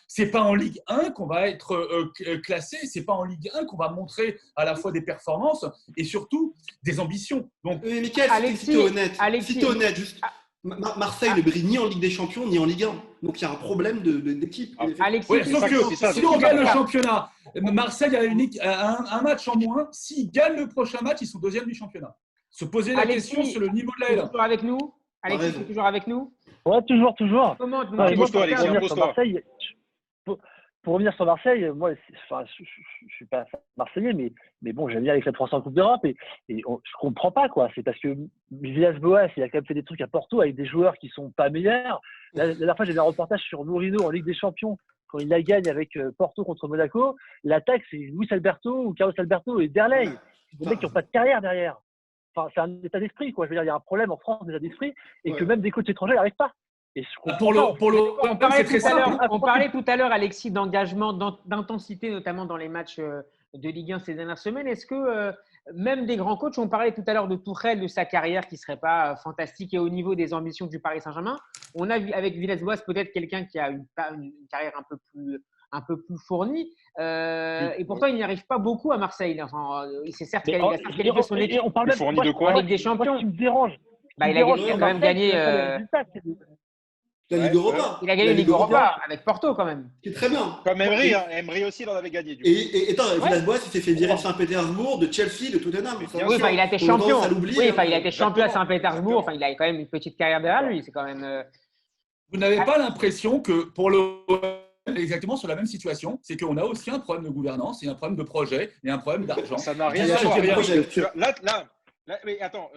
ce n'est pas en Ligue 1 qu'on va être classé, ce n'est pas en Ligue 1 qu'on va montrer à la fois des performances et surtout des ambitions. Donc, mais Mickaël, si tu es honnête, juste… Marseille ne brille ni en Ligue des Champions ni en Ligue 1. Donc il y a un problème d'équipe. Sauf que si on gagne le championnat, Marseille a un match en moins. S'ils gagnent le prochain match, ils sont deuxième du championnat. Se poser la question sur le niveau de la L1. Toujours avec nous Alexis, tu es toujours avec nous? Ouais, toujours. Comment Pour revenir sur Marseille, moi, je suis pas marseillais, mais bon, j'aime bien avec la France en Coupe d'Europe et je comprends pas, quoi. C'est parce que Villas-Boas, il a quand même fait des trucs à Porto avec des joueurs qui sont pas meilleurs. La dernière fois, j'ai vu un reportage sur Mourinho en Ligue des Champions quand il la gagne avec Porto contre Monaco. L'attaque, c'est Luis Alberto ou Carlos Alberto et Derlei. Des mecs qui n'ont pas de carrière derrière. Enfin, c'est un état d'esprit, quoi. Je veux dire, il y a un problème en France d'état d'esprit et que même des coachs étrangers n'arrivent pas. On parlait tout à l'heure, Alexis, d'engagement, d'intensité, notamment dans les matchs de Ligue 1 ces dernières semaines. Est-ce que même des grands coachs, on parlait tout à l'heure de Tourelle, de sa carrière qui ne serait pas fantastique et au niveau des ambitions du Paris Saint-Germain. On a vu avec Villas-Boas peut-être quelqu'un qui a une carrière un peu plus fournie. Et pourtant, il n'y arrive pas beaucoup à Marseille. Enfin, il s'est certes qualifié son équipe. On parle fourni de quoi? Ligue des Champions. Ce qui me dérange. Il a quand même gagné. La Ligue Europa. Il a gagné la Ligue Europa avec Porto quand même. C'est très bien. Comme Emery, Emery aussi, il en avait gagné. Villas-Boas, il s'est fait virer de Saint-Pétersbourg, de Chelsea, de Tottenham. Oui, il a été champion. Oui, il a été champion à Saint-Pétersbourg. Enfin, il a quand même une petite carrière derrière lui. C'est quand même. Vous n'avez pas l'impression que pour le exactement sur la même situation, c'est qu'on a aussi un problème de gouvernance et un problème de projet et un problème d'argent. Ça n'a rien à voir. Mais attends,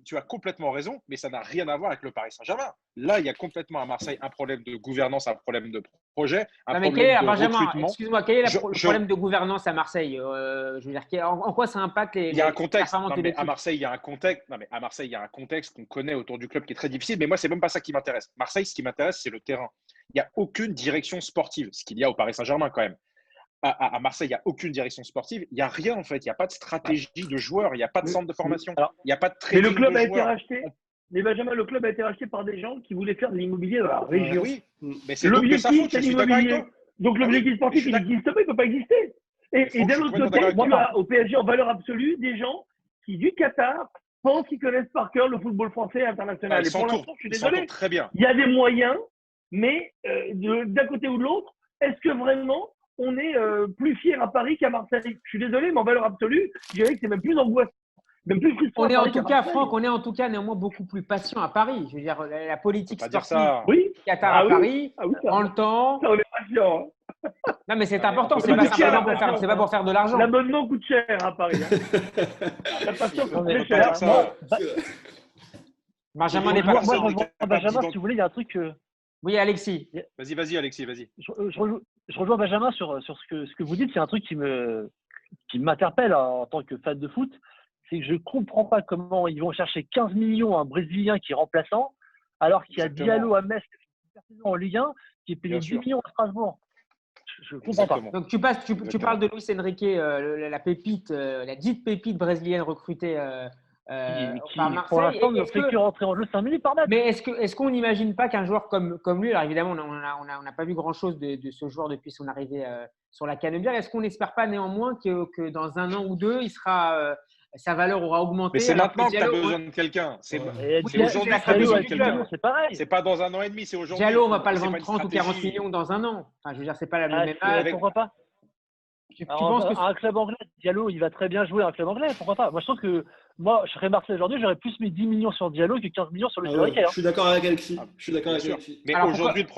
tu as complètement raison, mais ça n'a rien à voir avec le Paris Saint-Germain. Là, il y a complètement à Marseille un problème de gouvernance, un problème de projet, un problème de recrutement. Excuse-moi, quel est le problème de gouvernance à Marseille? Je veux dire, en quoi ça impacte les… Il y a un contexte. À Marseille, il y a un contexte. À Marseille, il y a un contexte qu'on connaît autour du club qui est très difficile. Mais moi, c'est même pas ça qui m'intéresse. Marseille, ce qui m'intéresse, c'est le terrain. Il n'y a aucune direction sportive, ce qu'il y a au Paris Saint-Germain quand même. À Marseille, il n'y a aucune direction sportive. Il n'y a rien en fait. Il n'y a pas de stratégie de joueurs. Il n'y a pas de centre de formation. Il n'y a pas de trading. Mais le club a été racheté. Mais Benjamin, le club a été racheté par des gens qui voulaient faire de l'immobilier dans la région. Oui, mais c'est l'objectif, c'est l'immobilier. Donc l'objectif sportif, il n'existe pas, il ne peut pas exister. Et d'un autre côté, tu as au PSG en valeur absolue des gens qui, du Qatar, pensent qu'ils connaissent par cœur le football français et international. Et pour l'instant, je suis désolé. Très bien. Il y a des moyens, mais d'un côté ou de l'autre, est-ce que vraiment on est plus fier à Paris qu'à Marseille? Je suis désolé, mais en valeur absolue, je dirais que c'est même plus angoissant. Même plus frustrant. On est en tout cas, Franck, on est en tout cas néanmoins beaucoup plus patient à Paris. Je veux dire, la politique sportive Qatar à Paris, en le temps. Ça, on est patient. Non, mais c'est important, c'est pas pour faire de l'argent. L'abonnement coûte cher à Paris. La patience coûte très cher. Benjamin n'est pas Benjamin, si vous voulez, il y a un truc… Oui, Alexis. Vas-y, Alexis, vas-y. Je rejoins Benjamin sur ce que vous dites. C'est un truc qui m'interpelle en tant que fan de foot. C'est que je ne comprends pas comment ils vont chercher 15 millions à un Brésilien qui est remplaçant, alors qu'il y a Diallo à Metz, en Ligue 1, qui est payé 10 millions à Strasbourg. Je ne comprends pas. Donc, tu parles de Luis Enrique, la pépite, la dite pépite brésilienne recrutée par Marseille. Pour l'instant, ne fait que rentrer en jeu 5 minutes par match. Mais est-ce qu'on n'imagine pas qu'un joueur comme lui, alors évidemment, on n'a pas vu grand-chose de ce joueur depuis son arrivée sur la Canebière, est-ce qu'on n'espère pas néanmoins que dans un an ou deux, il sera sa valeur aura augmenté. Mais c'est alors maintenant que tu as Diallo, besoin de quelqu'un. C'est Et aujourd'hui que tu as besoin de quelqu'un. c'est pareil. C'est pas dans un an et demi, c'est aujourd'hui. Diallo, on ne va pas le C'est vendre une 30 ou 40 stratégie. millions dans un an. Enfin, je veux dire, c'est pas le Ah, même âge. pourquoi pas? Tu Alors, penses que un club anglais, Diallo, il va très bien jouer à un club anglais, pourquoi pas? Moi, je trouve que moi, je serais Marseille aujourd'hui, j'aurais plus mis 10 millions sur Diallo que 15 millions sur le Riquet. Je suis d'accord avec Alexis. Je suis d'accord Bien avec sûr. Alexis. Mais Alors, aujourd'hui, le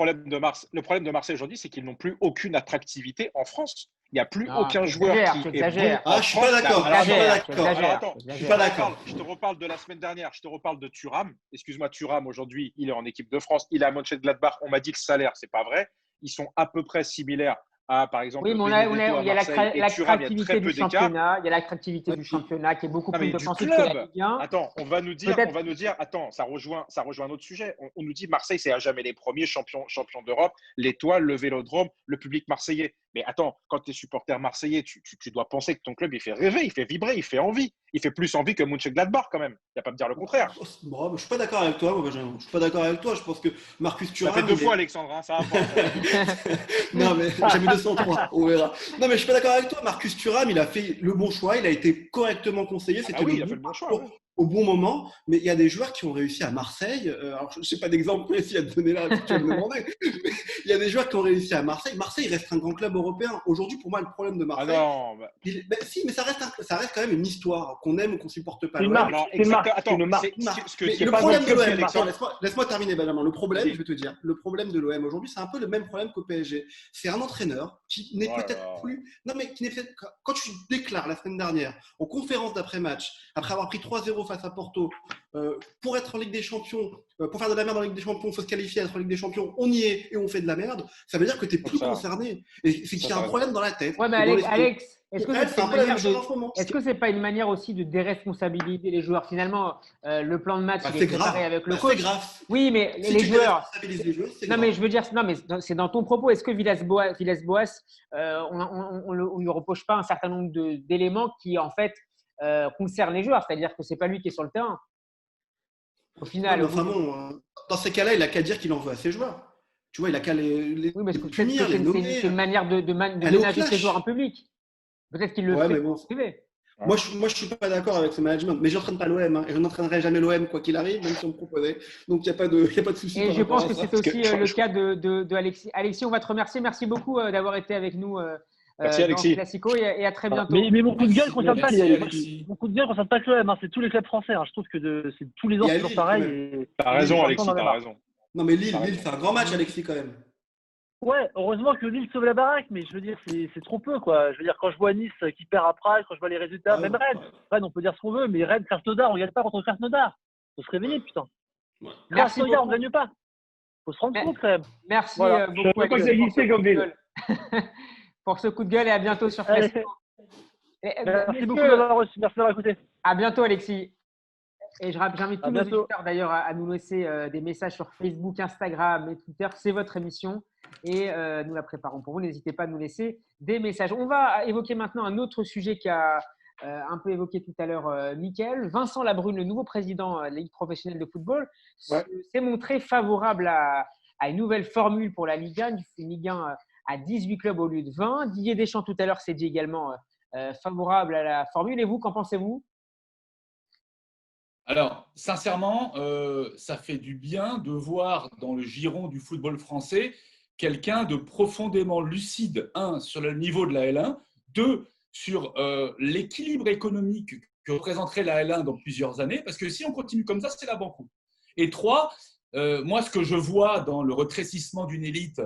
problème de Marseille aujourd'hui, c'est qu'ils n'ont plus aucune attractivité en France. Il n'y a plus Non, aucun tu joueur exagères, qui tu est bon exagères. en Ah, je suis pas France. d'accord. Alors, Je suis pas exagères, d'accord. exagères. Alors attends, Je suis pas d'accord. je te reparle de la semaine dernière, je te reparle de Thuram. Excuse-moi, Thuram, aujourd'hui, il est en équipe de France, il est à Mönchengladbach. On m'a dit le salaire, c'est pas vrai. Ils sont à peu près similaires à, par exemple, Oui, mais Benedetto à il y a Marseille et Thuram, il y a l'attractivité très du peu d'écart. championnat. Il y a l'attractivité du championnat qui est beaucoup Non, plus mais du offensive que la club. Ligue 1. Attends, on va nous dire, Peut-être- attends, ça rejoint un autre sujet. On nous dit Marseille, c'est à jamais les premiers champions d'Europe, l'étoile, le Vélodrome, le public marseillais. Mais attends, quand tu es supporter marseillais, tu dois penser que ton club, il fait rêver, il fait vibrer, il fait envie. Il fait plus envie que Mönchengladbach quand même. Il n'y a pas à me dire le contraire. Bon, je suis pas d'accord avec toi, moi, Benjamin. Je suis pas d'accord avec toi. Je pense que Marcus Ça Thuram. fait deux il est- fois, Alexandre, hein, ça va pas. Non, mais j'ai mis 203, on verra. Non, mais je suis pas d'accord avec toi. Marcus Thuram, il a fait le bon choix, il a été correctement conseillé. Ah C'était oui, le il a bon fait le bon choix. parcours au bon moment. Mais il y a des joueurs qui ont réussi à Marseille. Alors, je sais pas d'exemple précis à te donner là, si tu vas me demander. Mais il y a des joueurs qui ont réussi à Marseille. Marseille reste un grand club européen. Aujourd'hui, pour moi, le problème de Ah Marseille. non, bah, Si, mais ça reste quand même une histoire qu'on aime ou qu'on supporte pas. C'est une l'OM. marque. alors, C'est une marque, attends, c'est une marque. Mais ce qui est le pas problème bon de que l'OM, dit Alexandre. laisse-moi terminer, Benjamin. Le problème, je vais te dire, le problème de l'OM aujourd'hui, c'est un peu le même problème qu'au PSG. C'est un entraîneur qui n'est Oh là peut-être là. plus. Non, mais qui n'est peut-être. Quand tu déclares la semaine dernière, en conférence d'après-match, après avoir pris 3-0 face à Porto, pour être en Ligue des Champions, pour faire de la merde en Ligue des Champions, il faut se qualifier à être en Ligue des Champions, on y est et on fait de la merde, ça veut dire que tu n'es plus Ça. concerné. Et c'est qu'il y a un problème dans la tête. Ouais, mais et dans Alex, l'esprit. Alex, est-ce que Bref, c'est c'est pas un une peu la manière même chose de. en ce moment. Est-ce que c'est pas une manière aussi de déresponsabiliser les joueurs? Finalement, le plan de match Bah, il c'est est préparé grave. avec le Bah, coach. c'est grave. Oui, mais Si les tu joueurs. déresponsabilises les joueurs, c'est Non, grave. mais je veux dire, non, mais c'est dans ton propos. Est-ce que Villas-Boas, on lui reproche pas un certain nombre d'éléments qui en fait concernent les joueurs? C'est-à-dire que c'est pas lui qui est sur le terrain. Au final. Ouais, mais enfin bon, dans ces cas-là, il a qu'à dire qu'il en veut à ses joueurs. Tu vois, il a qu'à les Oui, mais les peut-être que punir, les nommer. c'est une manière de Aller au ménager ses clash. joueurs en public. Peut-être qu'il le Ouais, fait mais bon. en privé. Moi, je suis pas d'accord avec ce management, mais je n'entraîne pas l'OM, hein, et je n'entraînerai jamais l'OM quoi qu'il arrive, même si on me proposait. Donc il n'y a pas de souci. Et par je rapport pense à que ça. c'est aussi le cas de Alexis. Alexis, on va te remercier. Merci beaucoup d'avoir été avec nous Merci, dans Alexis. ce Classico et à très bientôt. Mais mon coup de gueule Merci, concerne pas merci, les Alexis. mon coup de gueule concerne pas que l'OM, hein, c'est tous les clubs français. Hein. Je trouve que c'est tous les ans Il y a c'est toujours Lille, pareil. quand même. Et T'as les raison, gens Alexis, en avaient t'as marre. raison. Non, mais Lille, T'as Lille raison. fait un grand match, Alexis, quand même. Ouais, heureusement que Lille sauve la baraque, mais je veux dire, c'est trop peu, quoi. Je veux dire, quand je vois Nice qui perd à Prague, quand je vois les résultats, Ouais, même ouais. Rennes, on peut dire ce qu'on veut, mais Rennes, Krasnodar, on gagne pas contre Krasnodar. Faut se réveiller, putain. Merci Krasnodar, on beaucoup. gagne pas. Faut se rendre compte, quand même. Merci Voilà. beaucoup, Je savais pas que Alexis, ça existait pour ce comme coup de ville. gueule. Pour ce coup de gueule et à bientôt sur Allez. Classico. Merci Messieurs, beaucoup d'avoir reçu. Merci d'avoir écouté. à bientôt, Alexis. Et j'invite tous À nos bientôt. auditeurs d'ailleurs à nous laisser des messages sur Facebook, Instagram et Twitter. C'est votre émission et nous la préparons pour vous. N'hésitez pas à nous laisser des messages. On va évoquer maintenant un autre sujet qu'a un peu évoqué tout à l'heure Mickaël. Vincent Labrune, le nouveau président de la Ligue professionnelle de football, s'est montré favorable à une nouvelle formule pour la Ligue 1, une Ligue 1 à 18 clubs au lieu de 20. Didier Deschamps tout à l'heure s'est dit également favorable à la formule. Et vous, qu'en pensez-vous ? Alors, sincèrement, ça fait du bien de voir dans le giron du football français quelqu'un de profondément lucide, un, sur le niveau de la L1, deux, sur l'équilibre économique que représenterait la L1 dans plusieurs années, parce que si on continue comme ça, c'est la banqueroute. Et trois, moi, ce que je vois dans le rétrécissement d'une élite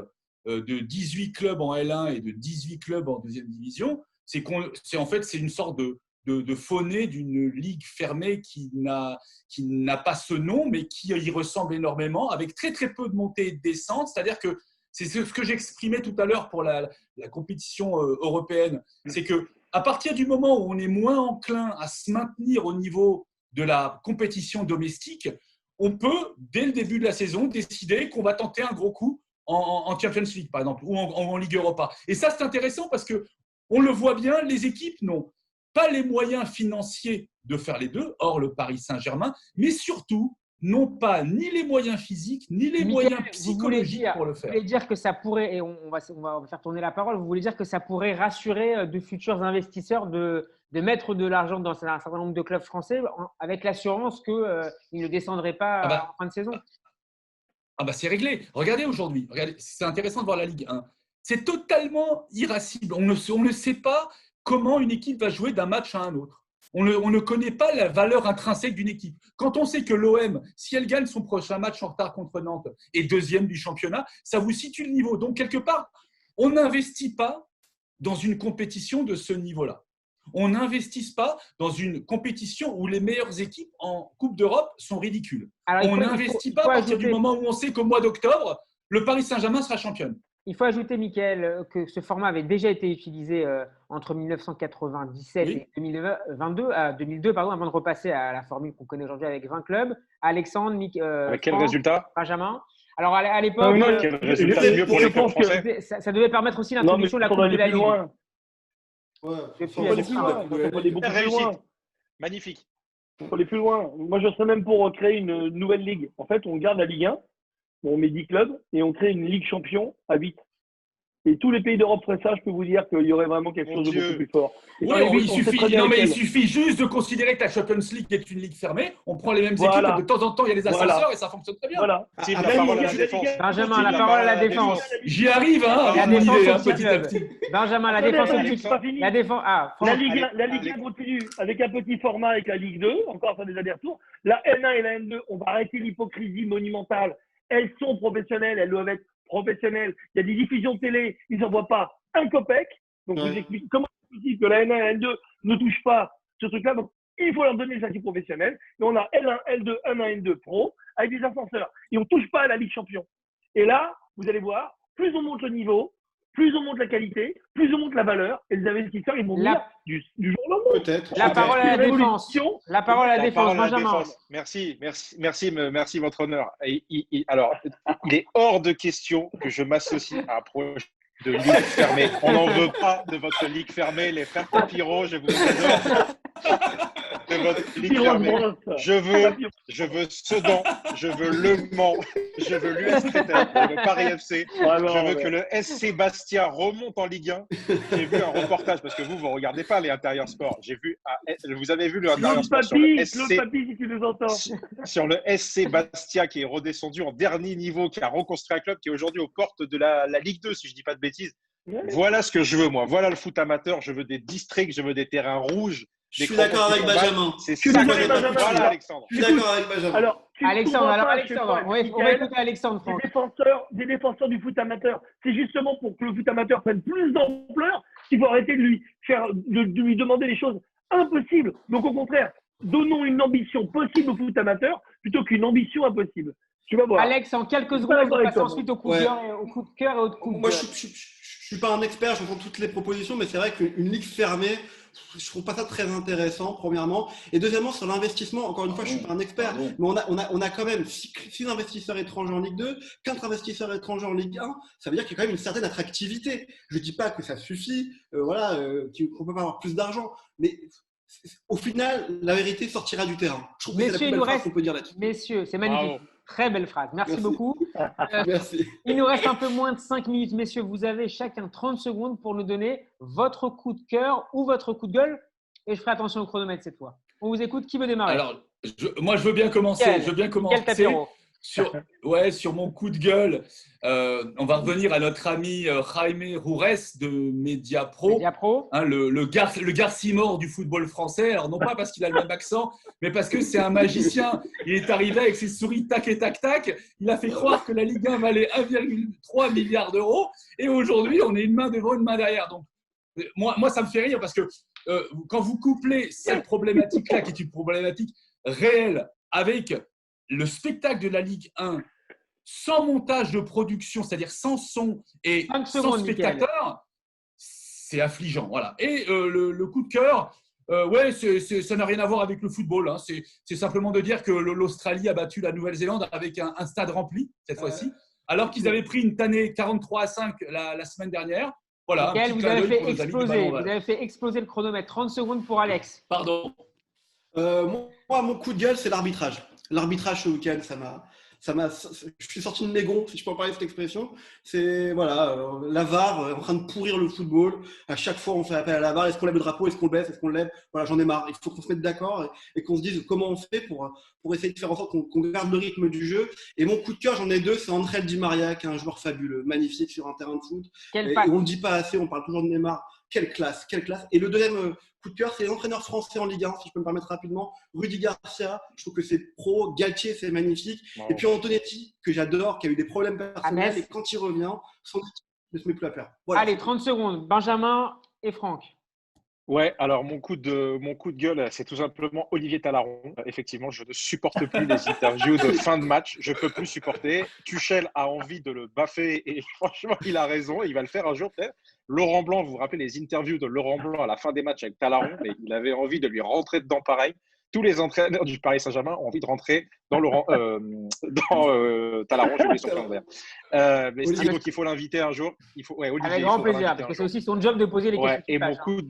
de 18 clubs en L1 et de 18 clubs en deuxième division, c'est en fait, c'est une sorte de fauner d'une ligue fermée qui n'a pas ce nom, mais qui y ressemble énormément, avec très très peu de montées et de descentes. C'est-à-dire que c'est ce que j'exprimais tout à l'heure pour la compétition européenne. C'est qu'à partir du moment où on est moins enclin à se maintenir au niveau de la compétition domestique, on peut, dès le début de la saison, décider qu'on va tenter un gros coup en Champions League, par exemple, ou en Ligue Europa. Et ça, c'est intéressant parce qu'on le voit bien, les équipes n'ont pas les moyens financiers de faire les deux, hors le Paris Saint-Germain, mais surtout, n'ont pas ni les moyens physiques, ni les moyens psychologiques pour le faire. Vous voulez dire que ça pourrait, et on va faire tourner la parole, vous voulez dire que ça pourrait rassurer de futurs investisseurs de mettre de l'argent dans un certain nombre de clubs français avec l'assurance qu'ils ne descendraient pas en fin de saison? C'est réglé. Regardez aujourd'hui, c'est intéressant de voir la Ligue 1. C'est totalement irascible. On ne sait pas comment une équipe va jouer d'un match à un autre. On ne connaît pas la valeur intrinsèque d'une équipe. Quand on sait que l'OM, si elle gagne son prochain match en retard contre Nantes, est deuxième du championnat, ça vous situe le niveau. Donc, quelque part, on n'investit pas dans une compétition de ce niveau-là. On n'investit pas dans une compétition où les meilleures équipes en Coupe d'Europe sont ridicules. On n'investit pas à partir du moment où on ssait qu'au mois d'octobre, le Paris Saint-Germain sera championne. Il faut ajouter, Mickaël, que ce format avait déjà été utilisé entre 1997 et 2002, avant de repasser à la formule qu'on connaît aujourd'hui avec 20 clubs. Alexandre, avec quel résultat? Benjamin. Alors, à l'époque, quel résultat c'est mieux pour les clubs français? Ça devait permettre aussi l'introduction de la Coupe de la Ligue. Magnifique. Il faut aller plus loin. Moi, je serais même pour créer une nouvelle ligue. En fait, on garde la Ligue 1, on met 10 clubs et on crée une Ligue champion à 8. Et tous les pays d'Europe feraient ça, je peux vous dire qu'il y aurait vraiment quelque chose de beaucoup plus fort. Il suffit juste de considérer que la Champions League est une ligue fermée. On prend les mêmes équipes et de temps en temps, il y a des ascenseurs et ça fonctionne très bien. Benjamin, la parole à la défense. J'y arrive, petit à petit. Benjamin, la défense au titre. La Ligue 1 continue avec un petit format avec la Ligue 2, encore faire des allers-retours. La N1 et la N2, on va arrêter l'hypocrisie monumentale. Elles sont professionnelles, elles doivent être professionnels. Il y a des diffusions de télé, ils n'envoient pas un copec. Donc, je vous explique comment c'est possible que la N1 et la N2 ne touchent pas ce truc-là. Donc, il faut leur donner des statuts professionnels. Et on a L1, L2, N1, N2 pro avec des ascenseurs. Et on ne touche pas à la Ligue Champion. Et là, vous allez voir, plus on monte le niveau, plus on monte la qualité, plus on monte la valeur. Et les investisseurs, ils vont venir du jour au lendemain. Peut-être. La parole à la défense. La parole à la défense, Benjamin. Merci, votre honneur. Alors, il est hors de question que je m'associe à un projet de ligue fermée. On n'en veut pas de votre ligue fermée, les frères Tapiro, je vous adore. De votre ligue fermée. Je veux Sedan, je veux Le Mans, je veux l'US Créteil, je veux Paris FC, je veux que le SC Bastia remonte en Ligue 1. J'ai vu un reportage, parce que vous ne regardez pas les intérieurs sport. Vous avez vu le intérieur sport sur le SC, si tu nous entends. Sur le SC Bastia qui est redescendu en dernier niveau, qui a reconstruit un club qui est aujourd'hui aux portes de la Ligue 2, si je ne dis pas de bêtises. Voilà ce que je veux, moi. Voilà le foot amateur. Je veux des districts, je veux des terrains rouges. Je suis d'accord avec Benjamin. C'est ça que je veux. Voilà, Alexandre. Je suis d'accord avec Benjamin. Alexandre, on va écouter Alexandre. Des défenseurs du foot amateur. C'est justement pour que le foot amateur prenne plus d'ampleur qu'il faut arrêter de lui demander des choses impossibles. Donc au contraire, donnons une ambition possible au foot amateur plutôt qu'une ambition impossible. Tu vas voir. Alex, en quelques secondes, on va passer ensuite au coup de cœur et au coup de gueule. Moi, je suis pas un expert, j'entends toutes les propositions, mais c'est vrai qu'une ligue fermée, je trouve pas ça très intéressant, premièrement. Et deuxièmement, sur l'investissement, encore une fois, je suis pas un expert, mais on a quand même 6 investisseurs étrangers en Ligue 2, 4 investisseurs étrangers en Ligue 1. Ça veut dire qu'il y a quand même une certaine attractivité. Je dis pas que ça suffit, qu'on peut pas avoir plus d'argent, mais au final, la vérité sortira du terrain. Je trouve que c'est la plus belle phrase qu'on peut dire là-dessus. Messieurs, c'est magnifique. Bravo. Très belle phrase. Merci beaucoup. Merci. Il nous reste un peu moins de 5 minutes. Messieurs, vous avez chacun 30 secondes pour nous donner votre coup de cœur ou votre coup de gueule. Et je ferai attention au chronomètre cette fois. On vous écoute. Qui veut démarrer? Alors, moi, je veux bien commencer. Sur mon coup de gueule, on va revenir à notre ami Jaime Roures de Mediapro. Hein, le Garcimore du football français. Alors, non pas parce qu'il a le même accent, mais parce que c'est un magicien. Il est arrivé avec ses souris tac et tac tac. Il a fait croire que la Ligue 1 valait 1,3 milliard d'euros. Et aujourd'hui, on est une main devant, une main derrière. Donc, moi, ça me fait rire parce que quand vous couplez cette problématique-là, qui est une problématique réelle, avec le spectacle de la Ligue 1 sans montage de production, c'est-à-dire sans son et sans spectateur, c'est affligeant. Voilà. Et le coup de cœur, ça n'a rien à voir avec le football. Hein. C'est simplement de dire que l'Australie a battu la Nouvelle-Zélande avec un stade rempli cette fois-ci, alors qu'ils avaient pris une tannée 43-5 la semaine dernière. Voilà. Michael, vous avez fait exploser le chronomètre. 30 secondes pour Alex. Pardon. Moi, mon coup de gueule, c'est l'arbitrage. L'arbitrage ce week-end, je suis sorti de mes gonds, si je peux en parler de cette expression. C'est la VAR en train de pourrir le football. À chaque fois, on fait appel à la VAR. Est-ce qu'on lève le drapeau? Est-ce qu'on le baisse? Est-ce qu'on le lève? Voilà, j'en ai marre. Il faut qu'on se mette d'accord et qu'on se dise comment on fait pour essayer de faire en sorte qu'on garde le rythme du jeu. Et mon coup de cœur, j'en ai deux. C'est André Di Maria, qui est un joueur fabuleux, magnifique sur un terrain de foot. Et on ne le dit pas assez, on parle toujours de Neymar. Quelle classe, quelle classe. Et le deuxième coup de cœur, c'est les entraîneurs français en Ligue 1, si je peux me permettre rapidement. Rudy Garcia, je trouve que c'est pro. Galtier, c'est magnifique. Wow. Et puis Antonetti, que j'adore, qui a eu des problèmes personnels. Et quand il revient, son équipe ne se met plus à perdre. Voilà. Allez, 30 secondes. Benjamin et Franck. Ouais, alors mon coup de gueule, c'est tout simplement Olivier Talaron. Effectivement, je ne supporte plus les interviews de fin de match. Je peux plus supporter. Tuchel a envie de le baffer et franchement, il a raison. Il va le faire un jour peut-être. Laurent Blanc, vous vous rappelez les interviews de Laurent Blanc à la fin des matchs avec Talaron, mais il avait envie de lui rentrer dedans pareil. Tous les entraîneurs du Paris Saint-Germain ont envie de rentrer dans Talaron, j'ai oublié son prénom d'ailleurs. Mais donc il faut l'inviter un jour. Olivier, avec grand plaisir, parce que c'est aussi son job de poser les questions. Et mon coup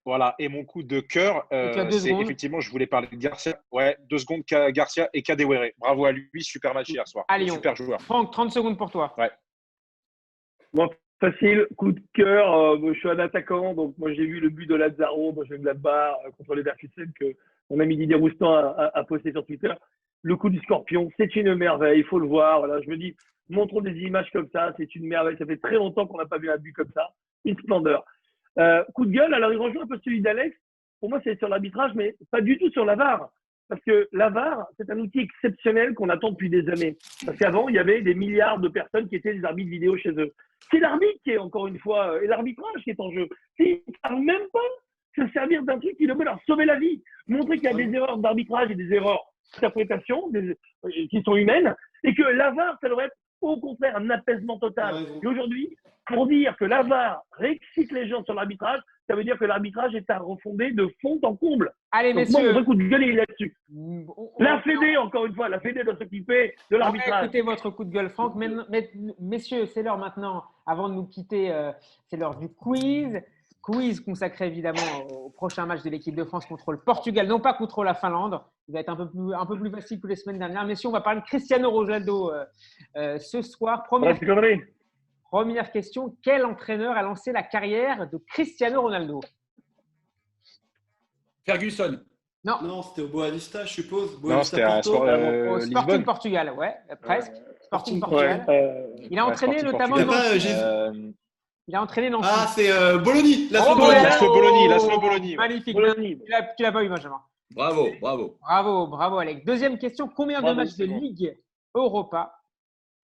Voilà, et mon coup de cœur, c'est effectivement, je voulais parler de Garcia. Ouais, 2 secondes, Garcia et Kadewere. Bravo à lui, super match hier soir. Super joueur. Franck, 30 secondes pour toi. Ouais. Bon, facile, coup de cœur. Je suis un attaquant, donc moi j'ai vu le but de Lazaro, moi j'ai vu Gladbach contre les Leverkusen que mon ami Didier Roustan a posté sur Twitter. Le coup du Scorpion, c'est une merveille, il faut le voir. Voilà, je me dis, montrons des images comme ça, c'est une merveille. Ça fait très longtemps qu'on n'a pas vu un but comme ça. Une splendeur. Coup de gueule, alors il rejoint un peu celui d'Alex. Pour moi, c'est sur l'arbitrage, mais pas du tout sur la VAR. Parce que la VAR, c'est un outil exceptionnel qu'on attend depuis des années. Parce qu'avant, il y avait des milliards de personnes qui étaient des arbitres vidéo chez eux. C'est l'arbitre qui est, encore une fois, et l'arbitrage qui est en jeu. Ils ne savent même pas se servir d'un truc qui devrait leur sauver la vie. Montrer qu'il y a des erreurs d'arbitrage et des erreurs d'interprétation qui sont humaines, et que la VAR, ça devrait être au contraire un apaisement total. Et aujourd'hui, pour dire que la VAR réexcite les gens sur l'arbitrage, ça veut dire que l'arbitrage est à refonder de fond en comble. Allez, donc, messieurs. Moi, mon coup de gueule est là-dessus. La Fédé, encore une fois, la Fédé doit s'occuper de l'arbitrage. Écoutez votre coup de gueule, Franck. Messieurs, c'est l'heure maintenant, avant de nous quitter, c'est l'heure du quiz. Quiz consacré évidemment au prochain match de l'équipe de France contre le Portugal, non pas contre la Finlande. Il va être un peu plus facile que les semaines dernières. Messieurs, on va parler de Cristiano Ronaldo ce soir. Première question, quel entraîneur a lancé la carrière de Cristiano Ronaldo? Ferguson. Non, c'était au Boavista, je suppose. Non, c'était à Sporting Portugal, ouais, presque. Sporting Portugal. Il a entraîné notamment. Il a entraîné dans. Ah, c'est Bologna. Laszlo Bologna. Magnifique. Tu l'as pas eu, Benjamin. Bravo, Alex. Deuxième question, combien de matchs de Ligue Europa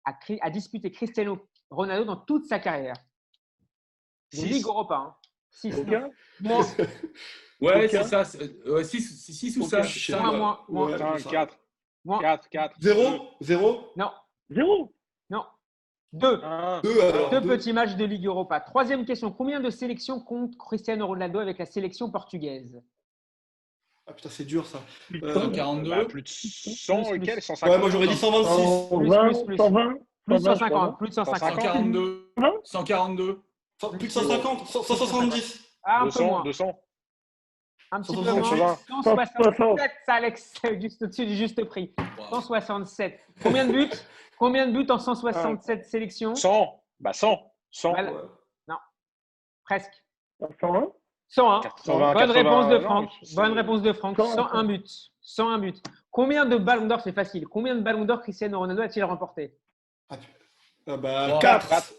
a disputé Cristiano Ronaldo dans toute sa carrière? Ligue Europa, hein. 6. Ouais, c'est ça. 6 ou 5. Moins. 4. 4. 0. Non. 0. Non. 2. 2 petits matchs de Ligue Europa. Troisième question, combien de sélections compte Cristiano Ronaldo avec la sélection portugaise? Ah putain, c'est dur ça. 142. Plus de 100 et quelques, 150. Ouais, moi j'aurais dit 126. 120. Plus de 150. Plus de 150. 142. Plus de 150. 170. Ah, un peu moins. 200. Un petit peu moins. 167, Alex, juste au-dessus du juste prix. 167. Combien de buts en 167 sélections? 100. 100. Voilà. Non. Presque. 101. 101. 80, Bonne 80, réponse de non, Franck. Bonne réponse de Franck. 101 buts. 101 buts. Combien de ballons d'or, c'est facile. Combien de ballons d'or Cristiano Ronaldo a-t-il remporté? 4.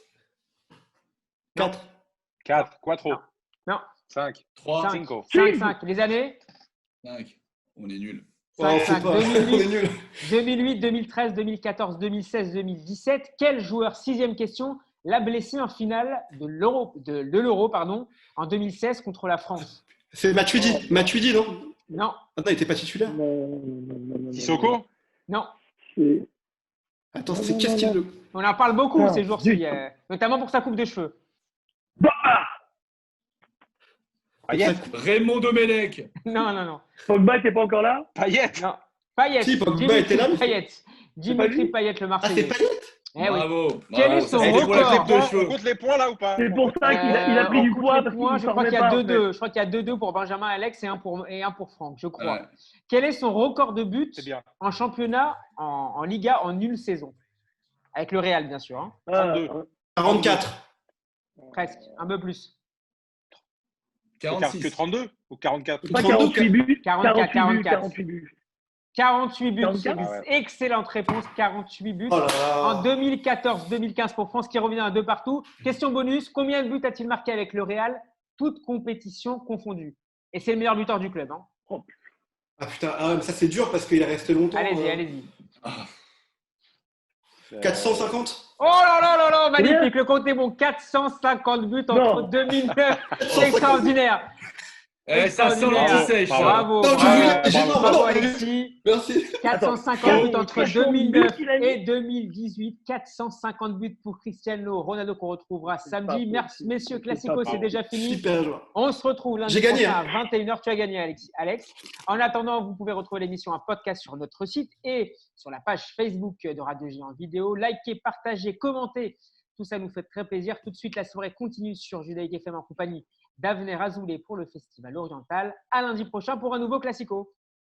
4. Quattro. Non. 5. 3. 5. Les années? 5. On est nul. 5. 2008, 2013, 2014, 2016, 2017. Quel joueur, 6e question, l'a blessé en finale de l'Euro en 2016 contre la France? C'est Matuidi, non? Non. Attends, il n'était pas titulaire? Sissoko? Non. Attends, c'est qu'est-ce qu'il... On en parle beaucoup ces jours-ci, notamment pour sa coupe de cheveux. Payet. Raymond Domenech. Non. Pogba n'était pas encore là? Payet. Non. Payet. Si, Pogba était là. Dimitri Payet, le Marseillais. Ah, c'est Payet? Eh oui. Bravo. Quel est bravo. son Ça, c'était pour la record clip de On cheveux. compte les points là ou pas? C'est pour ça qu'il a pris du on compte poids les parce points. qu'il Je s'en crois qu'il y remet a pas, en 2-2. fait. Je crois qu'il y a 2-2 pour Benjamin Alex et un pour Franck, je crois. Ouais. Quel est son record de buts C'est bien. en championnat, en Liga, en une saison? Avec le Real, bien sûr. Hein. 32. 44. Presque, un peu plus. 46. Que 32 ou 44? Pas 32, 48 buts. 44, 48 buts. 48 buts, 44. c'est Ah ouais. excellente réponse. 48 buts. Oh là là. En 2014-2015 pour France qui revient à 2 partout. Question bonus, combien de buts a-t-il marqué avec le Real, toutes compétitions confondues? Et c'est le meilleur buteur du club. Hein. Ah putain, mais ça c'est dur parce qu'il est resté longtemps. Allez-y, allez-y. 450. Oh là là là là, magnifique, Combien le compte est bon. 450 buts Non. entre 2009. C'est extraordinaire. Eh, ça sent Extraordinaire. l'anti-sèche. ça. Bravo, Non, bravo. j'ai non, Bravo, non, Alexis. Merci. 450 buts Attends, entre 400 2009 buts qu'il a mis. et 2018. 450 buts pour Cristiano Ronaldo qu'on retrouvera samedi. pas Merci, possible. messieurs. C'est Classico, pas c'est déjà fini. Super joueur. On se retrouve lundi J'ai gagné, prochain à 21h. Tu as gagné, Alex. En attendant, vous pouvez retrouver l'émission en podcast sur notre site et sur la page Facebook de Radio J en vidéo. Likez, partagez, commentez. Tout ça nous fait très plaisir. Tout de suite, la soirée continue sur Judaïque FM en compagnie d'Avner Azoulay pour le Festival Oriental. À lundi prochain pour un nouveau Classico.